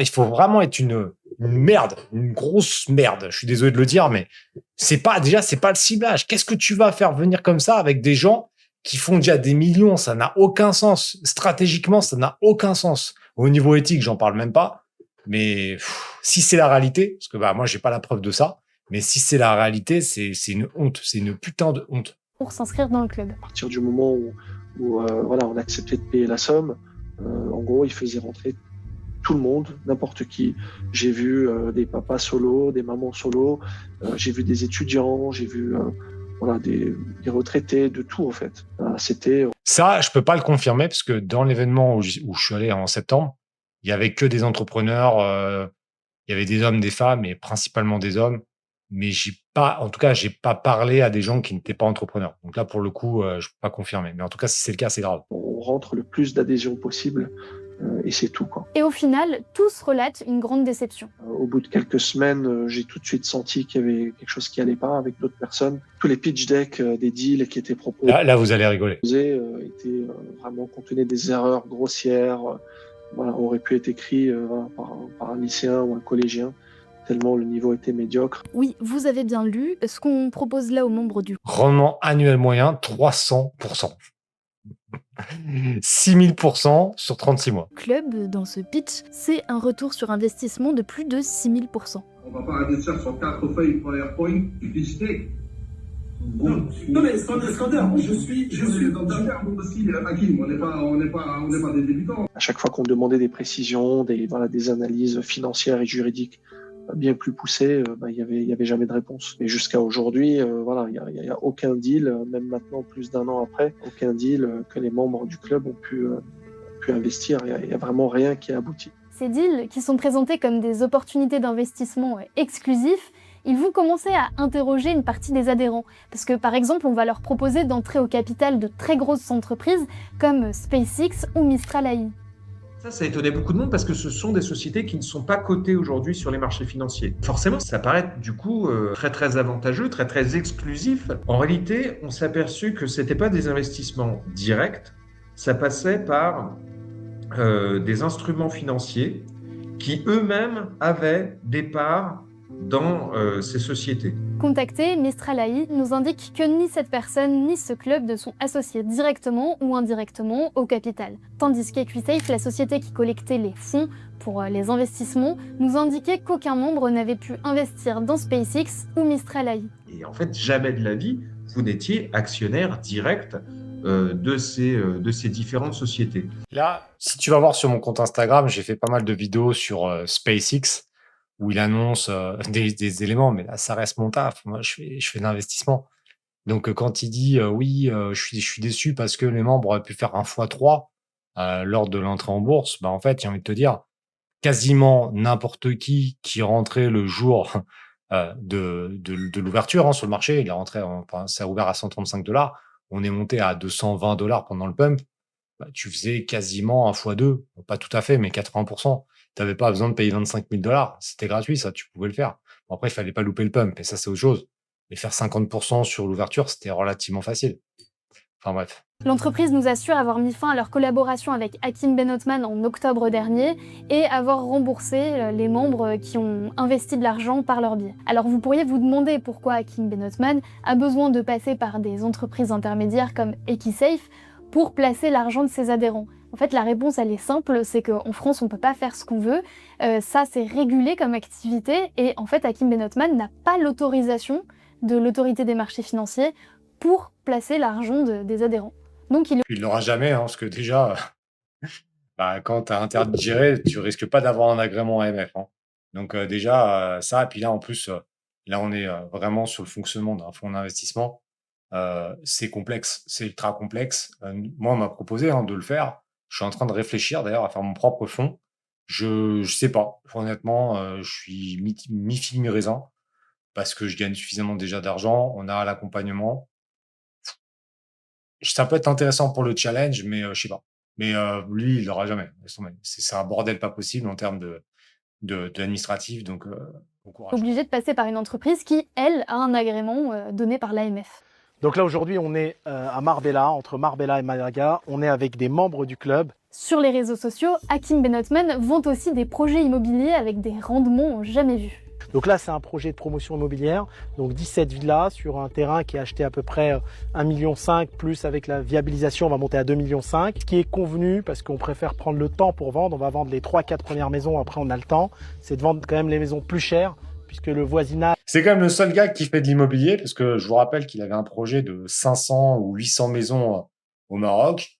faut vraiment être une merde, une grosse merde. Je suis désolé de le dire, mais c'est pas le ciblage. Qu'est-ce que tu vas faire venir comme ça avec des gens qui font déjà des millions? Ça n'a aucun sens. Stratégiquement, ça n'a aucun sens. Au niveau éthique, j'en parle même pas. Mais si c'est la réalité, parce que moi, j'ai pas la preuve de ça, mais si c'est la réalité, c'est une honte. C'est une putain de honte. Pour s'inscrire dans le club. À partir du moment où on acceptait de payer la somme, en gros, il faisait rentrer tout le monde, n'importe qui. J'ai vu des papas solo, des mamans solo, j'ai vu des étudiants, j'ai vu des retraités, de tout en fait. Ça, je peux pas le confirmer parce que dans l'événement où je suis allé en septembre, il y avait que des entrepreneurs, il y avait des hommes, des femmes, et principalement des hommes. Mais j'ai pas parlé à des gens qui n'étaient pas entrepreneurs. Donc là, pour le coup, je peux pas confirmer. Mais en tout cas, si c'est le cas, c'est grave. On rentre le plus d'adhésion possible et c'est tout, quoi. Et au final, tous relatent une grande déception. Au bout de quelques semaines, j'ai tout de suite senti qu'il y avait quelque chose qui allait pas avec d'autres personnes. Tous les pitch decks des deals qui étaient proposés. Là, vous allez rigoler. Étaient vraiment contenaient des erreurs grossières. Auraient pu être écrits par un lycéen ou un collégien. Tellement le niveau était médiocre. Oui, vous avez bien lu. Ce qu'on propose là aux membres du... Rendement annuel moyen, 300%. 6000% sur 36 mois. Club, dans ce pitch, c'est un retour sur investissement de plus de 6000%. On va pas investir sur 4 feuilles PowerPoint du pitch deck. Non mais Skander, je suis dans d'affaires aussi, Hakim, on n'est pas des débutants. À chaque fois qu'on demandait des précisions, des analyses financières et juridiques bien plus poussées, il y avait jamais de réponse. Et jusqu'à aujourd'hui, il y a aucun deal, même maintenant plus d'1 an après, aucun deal que les membres du club ont pu investir. Il y a vraiment rien qui a abouti. Ces deals, qui sont présentés comme des opportunités d'investissement exclusifs, Ils vont commencer à interroger une partie des adhérents, parce que par exemple, on va leur proposer d'entrer au capital de très grosses entreprises comme SpaceX ou Mistral AI. Ça a étonné beaucoup de monde parce que ce sont des sociétés qui ne sont pas cotées aujourd'hui sur les marchés financiers. Forcément, ça paraît du coup très très avantageux, très très exclusif. En réalité, on s'est aperçu que c'était pas des investissements directs, ça passait par des instruments financiers qui eux-mêmes avaient des parts dans ces sociétés. Contacté, Mistral AI nous indique que ni cette personne ni ce club ne sont associés directement ou indirectement au capital. Tandis qu'EquiSafe, la société qui collectait les fonds pour les investissements, nous indiquait qu'aucun membre n'avait pu investir dans SpaceX ou Mistral AI. Et en fait, jamais de la vie, vous n'étiez actionnaire direct de ces différentes sociétés. Là, si tu vas voir sur mon compte Instagram, j'ai fait pas mal de vidéos sur SpaceX où il annonce des éléments, mais là, ça reste mon taf. Moi, je fais de l'investissement. Donc, quand il dit oui, je suis déçu parce que les membres auraient pu faire un x3 lors de l'entrée en bourse, bah, en fait, j'ai envie de te dire, quasiment n'importe qui rentrait le jour de l'ouverture sur le marché, il est rentré, ça a ouvert à $135, on est monté à $220 pendant le pump, bah, tu faisais quasiment un x2, pas tout à fait, mais 80%. Tu n'avais pas besoin de payer $25 000, c'était gratuit, ça, tu pouvais le faire. Bon, après, il fallait pas louper le pump, et ça, c'est autre chose. Mais faire 50% sur l'ouverture, c'était relativement facile. Enfin bref. L'entreprise nous assure avoir mis fin à leur collaboration avec Hakim Ben-Othman en octobre dernier et avoir remboursé les membres qui ont investi de l'argent par leur biais. Alors vous pourriez vous demander pourquoi Hakim Ben-Othman a besoin de passer par des entreprises intermédiaires comme EquiSafe pour placer l'argent de ses adhérents. En fait, la réponse, elle est simple, c'est qu'en France, on ne peut pas faire ce qu'on veut. Ça, c'est régulé comme activité. Et en fait, Hakim Ben-Othman n'a pas l'autorisation de l'autorité des marchés financiers pour placer l'argent des adhérents. Donc, il l'aura jamais, hein, parce que déjà, bah, quand tu as interdit de gérer, tu risques pas d'avoir un agrément AMF. Hein. Donc déjà, ça, et puis là, en plus, là, on est vraiment sur le fonctionnement d'un fonds d'investissement. C'est complexe, c'est ultra complexe. Moi, on m'a proposé de le faire. Je suis en train de réfléchir d'ailleurs à faire mon propre fonds. Je sais pas. Honnêtement, je suis mi-figue, mi-raisin parce que je gagne suffisamment déjà d'argent. On a l'accompagnement. Ça peut être intéressant pour le challenge, mais je sais pas. Mais lui, il l'aura jamais. C'est un bordel pas possible en termes d'administratif. Donc, bon courage. Obligé de passer par une entreprise qui, elle, a un agrément donné par l'AMF. Donc là aujourd'hui on est à Marbella, entre Marbella et Malaga, on est avec des membres du club. Sur les réseaux sociaux, Hakim Ben-Othman vante aussi des projets immobiliers avec des rendements jamais vus. Donc là c'est un projet de promotion immobilière, donc 17 villas sur un terrain qui est acheté à peu près 1,5 million, plus avec la viabilisation on va monter à 2,5 millions. Ce qui est convenu, parce qu'on préfère prendre le temps pour vendre, on va vendre les 3-4 premières maisons, après on a le temps, c'est de vendre quand même les maisons plus chères, puisque le voisinage... C'est quand même le seul gars qui fait de l'immobilier, parce que je vous rappelle qu'il avait un projet de 500 ou 800 maisons au Maroc,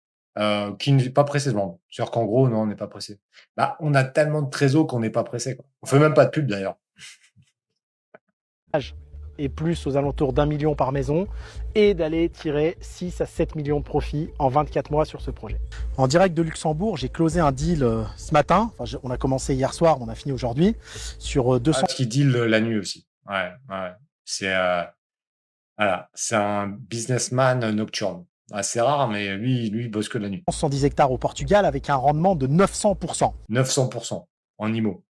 qui n'est pas pressé de vendre. C'est-à-dire qu'en gros, non, on n'est pas pressé. Bah, on a tellement de trésors qu'on n'est pas pressé, quoi. On fait même pas de pub, d'ailleurs. Et plus aux alentours d'1 million par maison, et d'aller tirer 6 à 7 millions de profits en 24 mois sur ce projet. En direct de Luxembourg, j'ai closé un deal ce matin, enfin, on a commencé hier soir, on a fini aujourd'hui, sur 200... Qui deal la nuit aussi. Ouais. C'est voilà, c'est un businessman nocturne. C'est rare, mais lui, il bosse que de la nuit. 110 hectares au Portugal avec un rendement de 900%. 900% en IMO.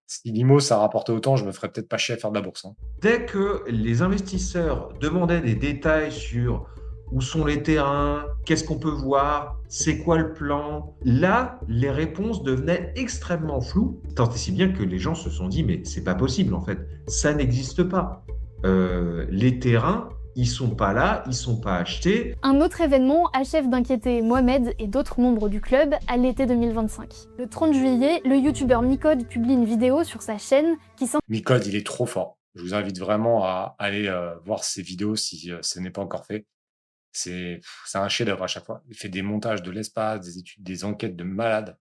Si l'IMO, ça rapportait autant, je me ferais peut-être pas chier à faire de la bourse. Hein. Dès que les investisseurs demandaient des détails sur où sont les terrains, qu'est-ce qu'on peut voir, c'est quoi le plan, là, les réponses devenaient extrêmement floues, tant et si bien que les gens se sont dit, mais c'est pas possible en fait, ça n'existe pas. Les terrains, ils sont pas là, ils sont pas achetés. Un autre événement achève d'inquiéter Mohamed et d'autres membres du club à l'été 2025. Le 30 juillet, le youtubeur Micode publie une vidéo sur sa chaîne qui Micode, il est trop fort. Je vous invite vraiment à aller voir ses vidéos si ce n'est pas encore fait. C'est un chef-d'œuvre à chaque fois. Il fait des montages de l'espace, des études, des enquêtes de malades.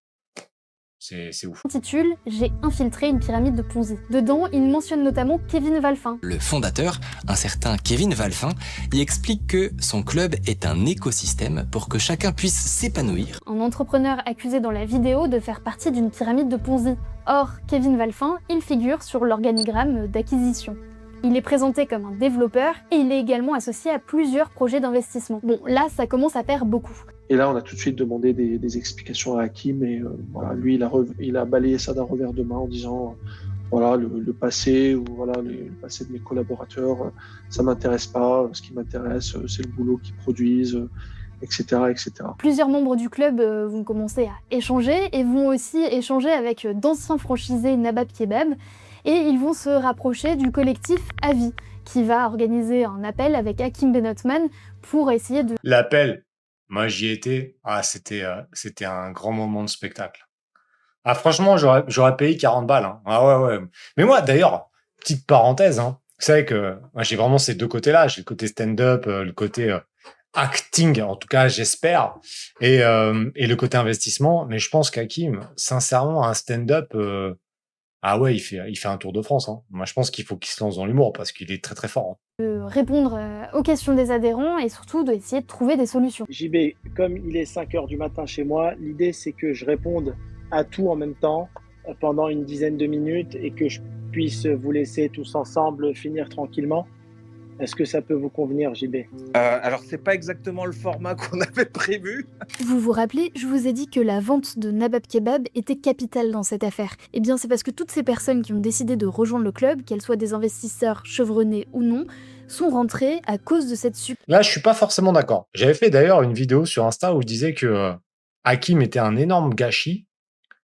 C'est ouf. Intitule « J'ai infiltré une pyramide de Ponzi ». Dedans, il mentionne notamment Kevin Valfin. Le fondateur, un certain Kevin Valfin, y explique que son club est un écosystème pour que chacun puisse s'épanouir. Un entrepreneur accusé dans la vidéo de faire partie d'une pyramide de Ponzi. Or, Kevin Valfin, il figure sur l'organigramme d'acquisition. Il est présenté comme un développeur et il est également associé à plusieurs projets d'investissement. Bon, là, ça commence à faire beaucoup. Et là, on a tout de suite demandé des explications à Hakim et voilà, lui, il a balayé ça d'un revers de main en disant voilà, le passé ou voilà, le passé de mes collaborateurs, ça m'intéresse pas. Ce qui m'intéresse, c'est le boulot qu'ils produisent, etc., etc. Plusieurs membres du club vont commencer à échanger et vont aussi échanger avec d'anciens franchisés Nabab Kebab et ils vont se rapprocher du collectif Avi qui va organiser un appel avec Hakim Benotman pour essayer de... L'appel, moi j'y étais, c'était un grand moment de spectacle. Ah franchement, j'aurais payé 40 balles. Hein. Ah ouais. Mais moi d'ailleurs, petite parenthèse, hein, vous savez que moi j'ai vraiment ces deux côtés-là, j'ai le côté stand-up, le côté acting, en tout cas j'espère, et le côté investissement, mais je pense qu'Hakim, sincèrement, un stand-up, ah ouais, il fait un tour de France. Hein. Moi je pense qu'il faut qu'il se lance dans l'humour parce qu'il est très très fort. Hein. De répondre aux questions des adhérents et surtout d'essayer de trouver des solutions. JB, comme il est 5h du matin chez moi, l'idée c'est que je réponde à tout en même temps pendant une dizaine de minutes et que je puisse vous laisser tous ensemble finir tranquillement. Est-ce que ça peut vous convenir, JB? Alors, c'est pas exactement le format qu'on avait prévu. Vous vous rappelez, je vous ai dit que la vente de Nabab Kebab était capitale dans cette affaire. Eh bien, c'est parce que toutes ces personnes qui ont décidé de rejoindre le club, qu'elles soient des investisseurs chevronnés ou non, sont rentrées à cause de cette Là, je suis pas forcément d'accord. J'avais fait d'ailleurs une vidéo sur Insta où je disais que Hakim était un énorme gâchis.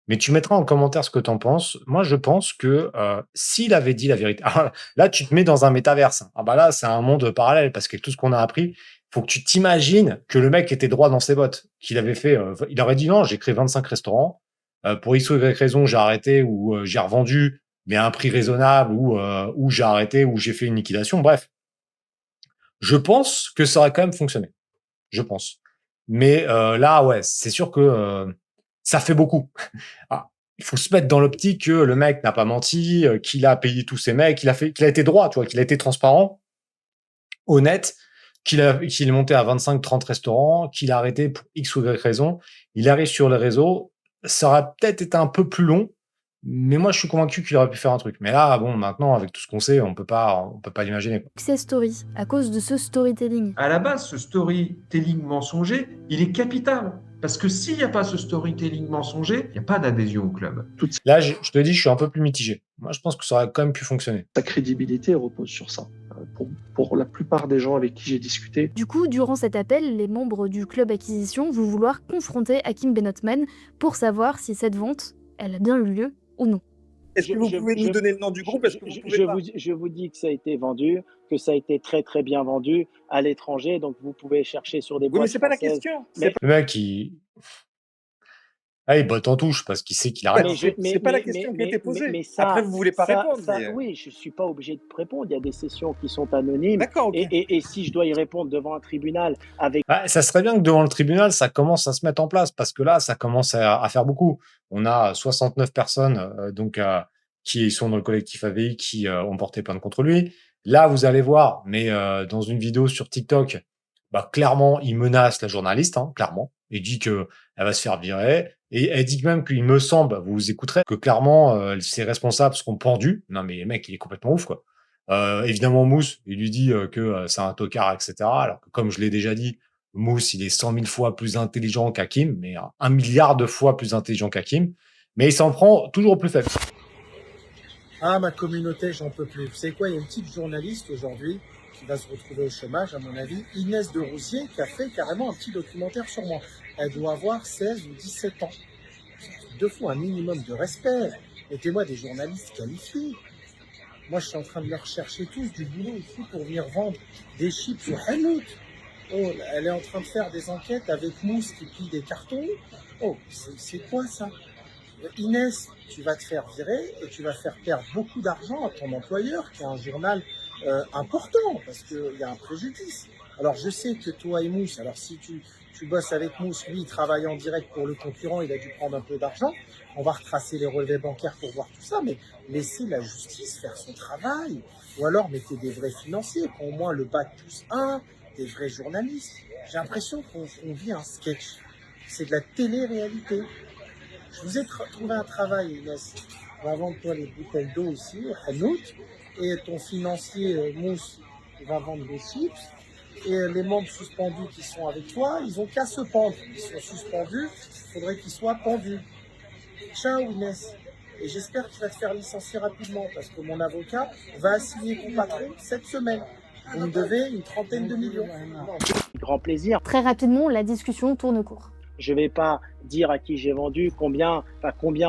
Mais tu mettras en commentaire ce que tu en penses. Moi, je pense que s'il avait dit la vérité... Alors, là, tu te mets dans un métaverse. Ah bah là, c'est un monde parallèle parce que tout ce qu'on a appris, faut que tu t'imagines que le mec était droit dans ses bottes. Qu'il avait fait... il aurait dit non, j'ai créé 25 restaurants. Pour X ou Y raison, j'ai arrêté ou j'ai revendu, mais à un prix raisonnable ou j'ai arrêté ou j'ai fait une liquidation. Bref. Je pense que ça aurait quand même fonctionné. Je pense. Mais là, ouais, c'est sûr que... ça fait beaucoup. Il faut se mettre dans l'optique que le mec n'a pas menti, qu'il a payé tous ses mecs, qu'il a été droit, tu vois, qu'il a été transparent, honnête, qu'il est monté à 25-30 restaurants, qu'il a arrêté pour X ou Y raison. Il arrive sur les réseaux. Ça aurait peut-être été un peu plus long, mais moi, je suis convaincu qu'il aurait pu faire un truc. Mais là, bon, maintenant, avec tout ce qu'on sait, on peut pas l'imaginer. Success story, à cause de ce storytelling. À la base, ce storytelling mensonger, il est capital. Parce que s'il n'y a pas ce storytelling mensonger, il n'y a pas d'adhésion au club. Là, je te dis, je suis un peu plus mitigé. Moi, je pense que ça aurait quand même pu fonctionner. Sa crédibilité repose sur ça. Pour la plupart des gens avec qui j'ai discuté. Du coup, durant cet appel, les membres du club acquisition vont vouloir confronter Hakim Benotman pour savoir si cette vente, elle a bien eu lieu ou non. Est-ce que vous pouvez nous donner le nom du groupe? Je vous dis que ça a été vendu, que ça a été très très bien vendu à l'étranger, donc vous pouvez chercher sur des boîtes. Oui, mais c'est pas la françaises. question. Le mec, il botte en touche parce qu'il sait qu'il arrête. C'est pas la question qui a été posée. Après, vous voulez pas répondre. Oui, je suis pas obligé de répondre. Il y a des sessions qui sont anonymes. D'accord, ok. Et si je dois y répondre devant un tribunal avec... Ça serait bien que devant le tribunal, ça commence à se mettre en place parce que là, ça commence à faire beaucoup. On a 69 personnes qui sont dans le collectif AVI qui ont porté plainte contre lui. Là, vous allez voir, mais dans une vidéo sur TikTok, clairement, il menace la journaliste, hein, clairement. Il dit qu'elle va se faire virer. Et elle dit même qu'il me semble, vous écouterez, que clairement, ses responsables seront pendus. Non, mais le mec, il est complètement ouf, quoi. Évidemment, Mousse, il lui dit que c'est un tocard, etc. Alors que, comme je l'ai déjà dit, Mousse, il est 100 000 fois plus intelligent qu'Hakim, mais 1 milliard de fois plus intelligent qu'Hakim. Mais il s'en prend toujours au plus faible. Ah, ma communauté, j'en peux plus. Vous savez quoi, il y a une petite journaliste aujourd'hui qui va se retrouver au chômage, à mon avis, Inès de Rousier, qui a fait carrément un petit documentaire sur moi. Elle doit avoir 16 ou 17 ans. Il faut un minimum de respect. Mettez-moi des journalistes qualifiés. Moi, je suis en train de leur chercher tous du boulot ici pour venir vendre des chips sur Helmut. Oh, elle est en train de faire des enquêtes avec Mousse qui plie des cartons. Oh, c'est quoi ça? Inès, tu vas te faire virer et tu vas faire perdre beaucoup d'argent à ton employeur qui a un journal important parce qu'il y a un préjudice. Alors je sais que toi et Mousse, alors si tu bosses avec Mousse, lui il travaille en direct pour le concurrent, il a dû prendre un peu d'argent. On va retracer les relevés bancaires pour voir tout ça, mais laissez la justice faire son travail. Ou alors mettez des vrais financiers, qui ont au moins le bac +1, des vrais journalistes. J'ai l'impression qu'on vit un sketch. C'est de la télé-réalité. Je vous ai trouvé un travail, Inès. On va vendre toi les bouteilles d'eau ici, au Hanout. et ton financier Mousse il va vendre des chips. Et les membres suspendus qui sont avec toi, ils ont qu'à se pendre. Ils sont suspendus, il faudrait qu'ils soient pendus. Ciao Inès. Et j'espère que tu vas te faire licencier rapidement parce que mon avocat va assigner ton patron cette semaine. Vous me devez une 30aine de millions. Grand plaisir. Très rapidement, la discussion tourne court. Je vais pas dire à qui j'ai vendu, combien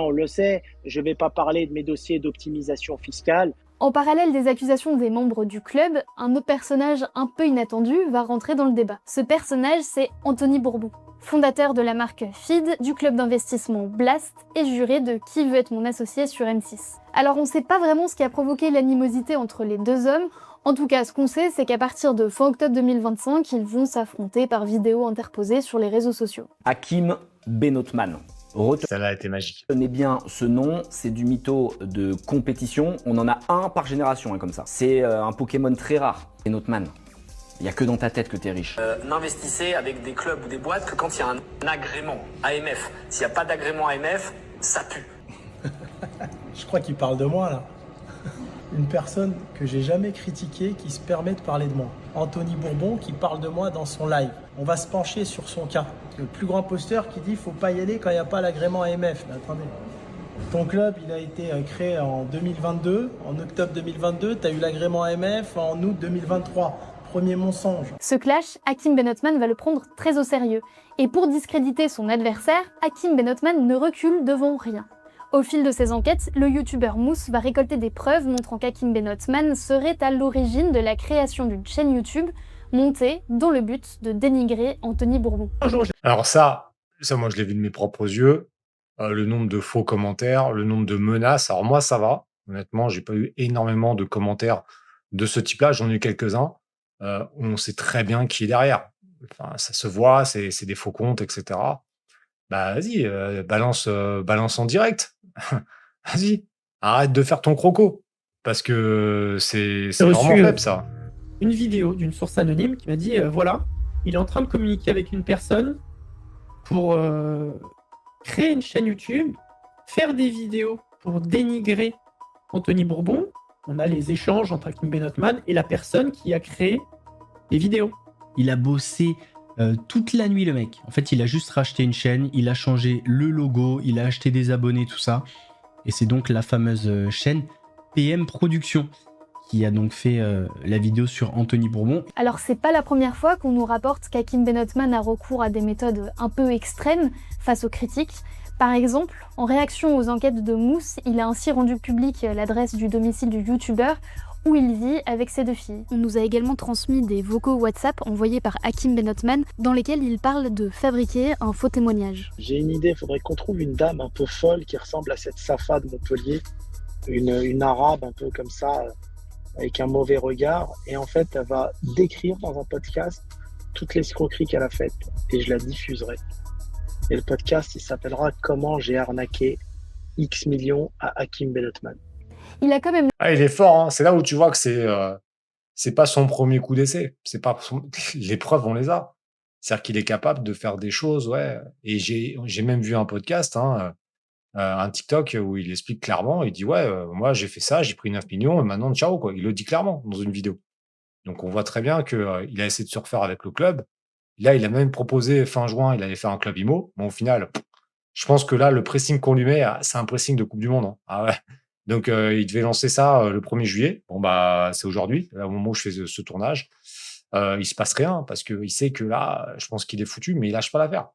on le sait. Je vais pas parler de mes dossiers d'optimisation fiscale. En parallèle des accusations des membres du club, un autre personnage un peu inattendu va rentrer dans le débat. Ce personnage, c'est Anthony Bourbon, fondateur de la marque Feed, du club d'investissement Blast et juré de Qui veut être mon associé sur M6. Alors on sait pas vraiment ce qui a provoqué l'animosité entre les deux hommes. En tout cas, ce qu'on sait, c'est qu'à partir de fin octobre 2025, ils vont s'affronter par vidéo interposée sur les réseaux sociaux. Hakim Benotman. Ça a été magique. Retenez bien ce nom, c'est du mytho de compétition. On en a un par génération, comme ça. C'est un Pokémon très rare, Benotman. Il n'y a que dans ta tête que t'es riche. N'investissez avec des clubs ou des boîtes que quand il y a un agrément AMF. S'il n'y a pas d'agrément AMF, ça pue. Je crois qu'il parle de moi là. Une personne que j'ai jamais critiquée qui se permet de parler de moi. Anthony Bourbon qui parle de moi dans son live. On va se pencher sur son cas. Le plus grand posteur qui dit faut pas y aller quand il n'y a pas l'agrément AMF. Mais attendez. Ton club, il a été créé en 2022. En octobre 2022, tu as eu l'agrément AMF en août 2023. Premier mensonge. Ce clash, Hakim Benotman va le prendre très au sérieux. Et pour discréditer son adversaire, Hakim Benotman ne recule devant rien. Au fil de ses enquêtes, le youtubeur Mousse va récolter des preuves montrant qu'Hakim Benotman serait à l'origine de la création d'une chaîne YouTube montée dans le but de dénigrer Anthony Bourbon. Alors ça moi je l'ai vu de mes propres yeux. Le nombre de faux commentaires, le nombre de menaces. Alors moi ça va. Honnêtement, j'ai pas eu énormément de commentaires de ce type-là. J'en ai eu quelques-uns. On sait très bien qui est derrière. Enfin, ça se voit, c'est des faux comptes, etc. Bah vas-y, balance en direct. Vas-y, arrête de faire ton croco. Parce que c'est vraiment faible, ça. Une vidéo d'une source anonyme qui m'a dit voilà, il est en train de communiquer avec une personne pour créer une chaîne YouTube, faire des vidéos pour dénigrer Anthony Bourbon. On a les échanges entre Hakim Benotman et la personne qui a créé les vidéos. Il a bossé toute la nuit, le mec. En fait, il a juste racheté une chaîne, il a changé le logo, il a acheté des abonnés, tout ça. Et c'est donc la fameuse chaîne PM Productions qui a donc fait la vidéo sur Anthony Bourbon. Alors c'est pas la première fois qu'on nous rapporte qu'Hakim Benotman a recours à des méthodes un peu extrêmes face aux critiques. Par exemple, en réaction aux enquêtes de Mousse, il a ainsi rendu public l'adresse du domicile du youtubeur où il vit avec ses deux filles. On nous a également transmis des vocaux WhatsApp envoyés par Hakim Benotman dans lesquels il parle de fabriquer un faux témoignage. J'ai une idée, il faudrait qu'on trouve une dame un peu folle qui ressemble à cette Safa de Montpellier, une arabe un peu comme ça, avec un mauvais regard, et en fait elle va décrire dans un podcast toutes les escroqueries qu'elle a faites, et je la diffuserai. Et le podcast, il s'appellera « Comment j'ai arnaqué X millions à Hakim Benotman ». Il a quand même... Ah, il est fort, hein. C'est là où tu vois que c'est pas son premier coup d'essai. Les preuves, on les a. C'est-à-dire qu'il est capable de faire des choses, ouais. Et j'ai même vu un podcast, hein, un TikTok où il explique clairement, il dit ouais, moi j'ai fait ça, j'ai pris 9 millions et maintenant ciao, quoi. Il le dit clairement dans une vidéo. Donc on voit très bien qu'il a essayé de se refaire avec le club. Là, il a même proposé fin juin, il allait faire un club IMO. Mais au final, je pense que là, le pressing qu'on lui met, c'est un pressing de Coupe du Monde, hein. Ah ouais. Donc il devait lancer ça le 1er juillet. Bon bah c'est aujourd'hui, au moment où je fais ce tournage. Il se passe rien parce qu'il sait que là, je pense qu'il est foutu, mais il lâche pas l'affaire.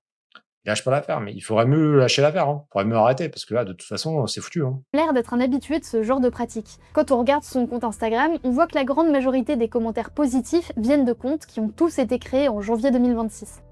Il lâche pas l'affaire, mais il faudrait mieux lâcher l'affaire, hein. Il faudrait mieux arrêter parce que là, de toute façon, c'est foutu, hein. L'air d'être un habitué de ce genre de pratique. Quand on regarde son compte Instagram, on voit que la grande majorité des commentaires positifs viennent de comptes qui ont tous été créés en janvier 2026.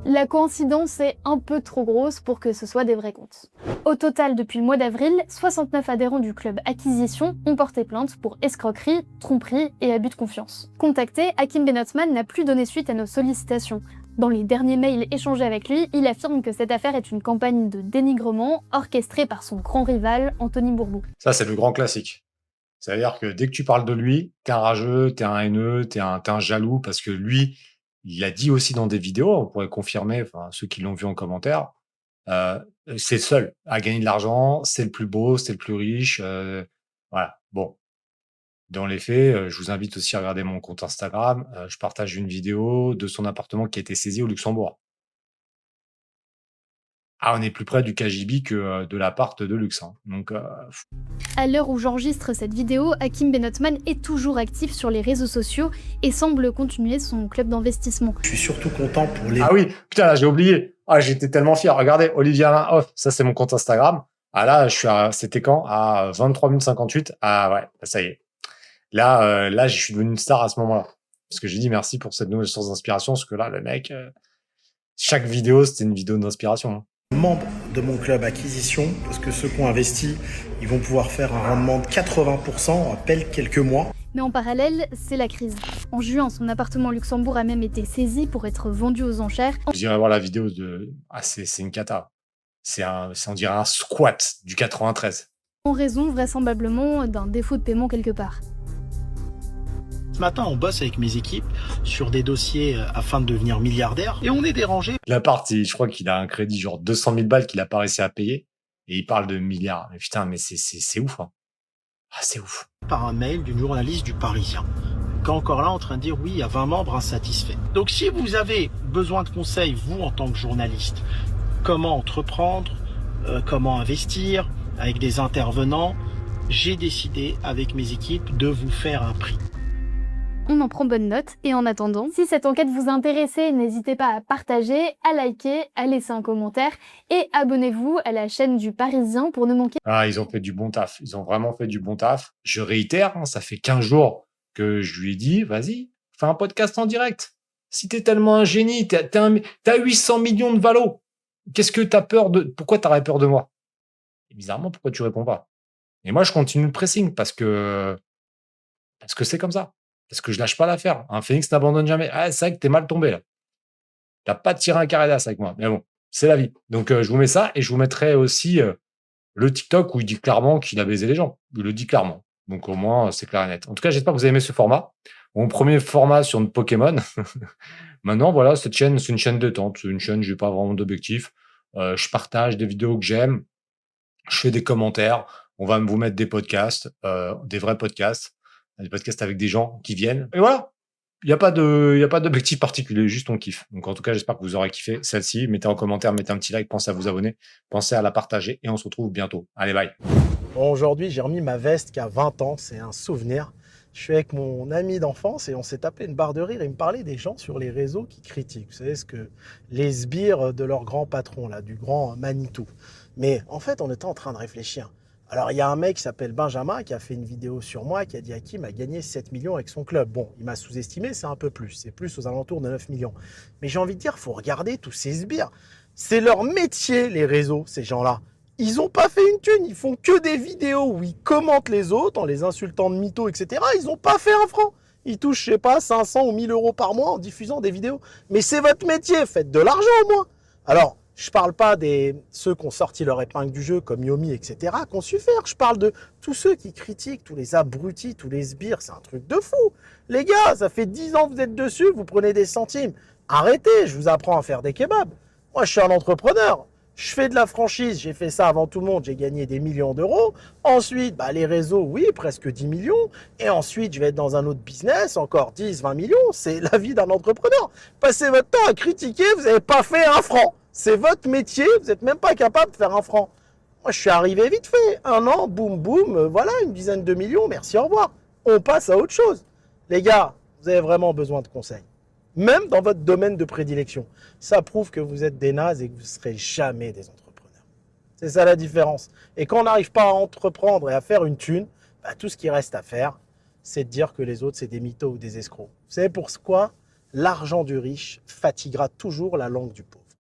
La coïncidence est un peu trop grosse pour que ce soit des vrais comptes. Au total, depuis le mois d'avril, 69 adhérents du club Acquisition ont porté plainte pour escroquerie, tromperie et abus de confiance. Contacté, Hakim Benotman n'a plus donné suite à nos sollicitations. Dans les derniers mails échangés avec lui, il affirme que cette affaire est une campagne de dénigrement orchestrée par son grand rival, Anthony Bourbon. Ça, c'est le grand classique. C'est-à-dire que dès que tu parles de lui, t'es un rageux, t'es un haineux, t'es un jaloux, parce que lui, il a dit aussi dans des vidéos, on pourrait confirmer, enfin ceux qui l'ont vu en commentaire, C'est le seul à gagner de l'argent, c'est le plus beau, c'est le plus riche. Voilà. Bon. Dans les faits, je vous invite aussi à regarder mon compte Instagram. Je partage une vidéo de son appartement qui a été saisi au Luxembourg. Ah, on est plus près du KGB que de l'appart de luxe. Hein. Donc, À l'heure où j'enregistre cette vidéo, Hakim Benotman est toujours actif sur les réseaux sociaux et semble continuer son club d'investissement. Je suis surtout content pour les... Ah oui, putain, là, j'ai oublié. Ah, j'étais tellement fier. Regardez, Olivier Alain Off, ça, c'est mon compte Instagram. Ah là, c'était quand? À 23 minutes 58. Ah ouais, ça y est. Là, je suis devenu une star à ce moment-là. Parce que j'ai dit merci pour cette nouvelle source d'inspiration, parce que là, le mec, chaque vidéo, c'était une vidéo d'inspiration. Hein. Membres de mon club acquisition, parce que ceux qui ont investi, ils vont pouvoir faire un rendement de 80% en à peine quelques mois. Mais en parallèle, c'est la crise. En juin, son appartement au Luxembourg a même été saisi pour être vendu aux enchères. Vous irez voir la vidéo de... Ah, c'est une cata. On dirait un squat du 93. En raison, vraisemblablement, d'un défaut de paiement quelque part. Ce matin, on bosse avec mes équipes sur des dossiers afin de devenir milliardaire et on est dérangé. L'appart, je crois qu'il a un crédit genre 200 000 balles qu'il a pas réussi à payer et il parle de milliards. Mais putain, mais c'est ouf. Hein. Ah, c'est ouf. Par un mail d'une journaliste du Parisien, qui est encore là en train de dire oui, il y a 20 membres insatisfaits. Donc si vous avez besoin de conseils, vous en tant que journaliste, comment entreprendre, comment investir avec des intervenants, j'ai décidé avec mes équipes de vous faire un prix. On en prend bonne note, et en attendant, si cette enquête vous a intéressé, n'hésitez pas à partager, à liker, à laisser un commentaire, et abonnez-vous à la chaîne du Parisien pour ne manquer... Ah, ils ont fait du bon taf, ils ont vraiment fait du bon taf. Je réitère, hein, ça fait 15 jours que je lui ai dit, vas-y, fais un podcast en direct. Si t'es tellement un génie, t'as 800 millions de valos, qu'est-ce que t'as peur de... Pourquoi t'aurais peur de moi? Et bizarrement, pourquoi tu réponds pas? Et moi, je continue le pressing, parce que c'est comme ça. Parce que je lâche pas l'affaire. Un phénix n'abandonne jamais. Ah, c'est vrai que t'es mal tombé, là. T'as pas tiré un carré d'as avec moi. Mais bon, c'est la vie. Donc, je vous mets ça et je vous mettrai aussi le TikTok où il dit clairement qu'il a baisé les gens. Il le dit clairement. Donc, au moins, c'est clair et net. En tout cas, j'espère que vous avez aimé ce format. Mon premier format sur notre Pokémon. Maintenant, voilà, cette chaîne, c'est une chaîne détente. C'est une chaîne, j'ai pas vraiment d'objectif. Je partage des vidéos que j'aime. Je fais des commentaires. On va vous mettre des podcasts, des vrais podcasts. Des podcasts avec des gens qui viennent. Et voilà. Il n'y a pas d'objectif particulier, juste on kiffe. Donc, en tout cas, j'espère que vous aurez kiffé celle-ci. Mettez en commentaire, mettez un petit like, pensez à vous abonner, pensez à la partager et on se retrouve bientôt. Allez, bye. Bon, aujourd'hui, j'ai remis ma veste qui a 20 ans. C'est un souvenir. Je suis avec mon ami d'enfance et on s'est tapé une barre de rire. Il me parlait des gens sur les réseaux qui critiquent. Vous savez ce que les sbires de leur grand patron, là, du grand Manitou. Mais en fait, on était en train de réfléchir. Alors, il y a un mec qui s'appelle Benjamin qui a fait une vidéo sur moi qui a dit Hakim a gagné 7 millions avec son club. Bon, il m'a sous-estimé, c'est un peu plus. C'est plus aux alentours de 9 millions. Mais j'ai envie de dire, il faut regarder tous ces sbires. C'est leur métier, les réseaux, ces gens-là. Ils n'ont pas fait une thune. Ils font que des vidéos où ils commentent les autres en les insultant de mythos, etc. Ils n'ont pas fait un franc. Ils touchent, je sais pas, 500 ou 1000 euros par mois en diffusant des vidéos. Mais c'est votre métier. Faites de l'argent au moins. Alors, je parle pas de ceux qui ont sorti leur épingle du jeu, comme Yomi, etc., qui ont su faire. Je parle de tous ceux qui critiquent, tous les abrutis, tous les sbires. C'est un truc de fou. Les gars, ça fait 10 ans que vous êtes dessus, vous prenez des centimes. Arrêtez, je vous apprends à faire des kebabs. Moi, je suis un entrepreneur. Je fais de la franchise, j'ai fait ça avant tout le monde, j'ai gagné des millions d'euros. Ensuite, les réseaux, oui, presque 10 millions. Et ensuite, je vais être dans un autre business, encore 10, 20 millions. C'est la vie d'un entrepreneur. Passez votre temps à critiquer, vous n'avez pas fait un franc. C'est votre métier, vous n'êtes même pas capable de faire un franc. Moi, je suis arrivé vite fait. 1 an, boum, boum, voilà, une dizaine de millions, merci, au revoir. On passe à autre chose. Les gars, vous avez vraiment besoin de conseils. Même dans votre domaine de prédilection. Ça prouve que vous êtes des nazes et que vous ne serez jamais des entrepreneurs. C'est ça la différence. Et quand on n'arrive pas à entreprendre et à faire une thune, tout ce qui reste à faire, c'est de dire que les autres, c'est des mythos ou des escrocs. Vous savez pourquoi? L'argent du riche fatiguera toujours la langue du pauvre.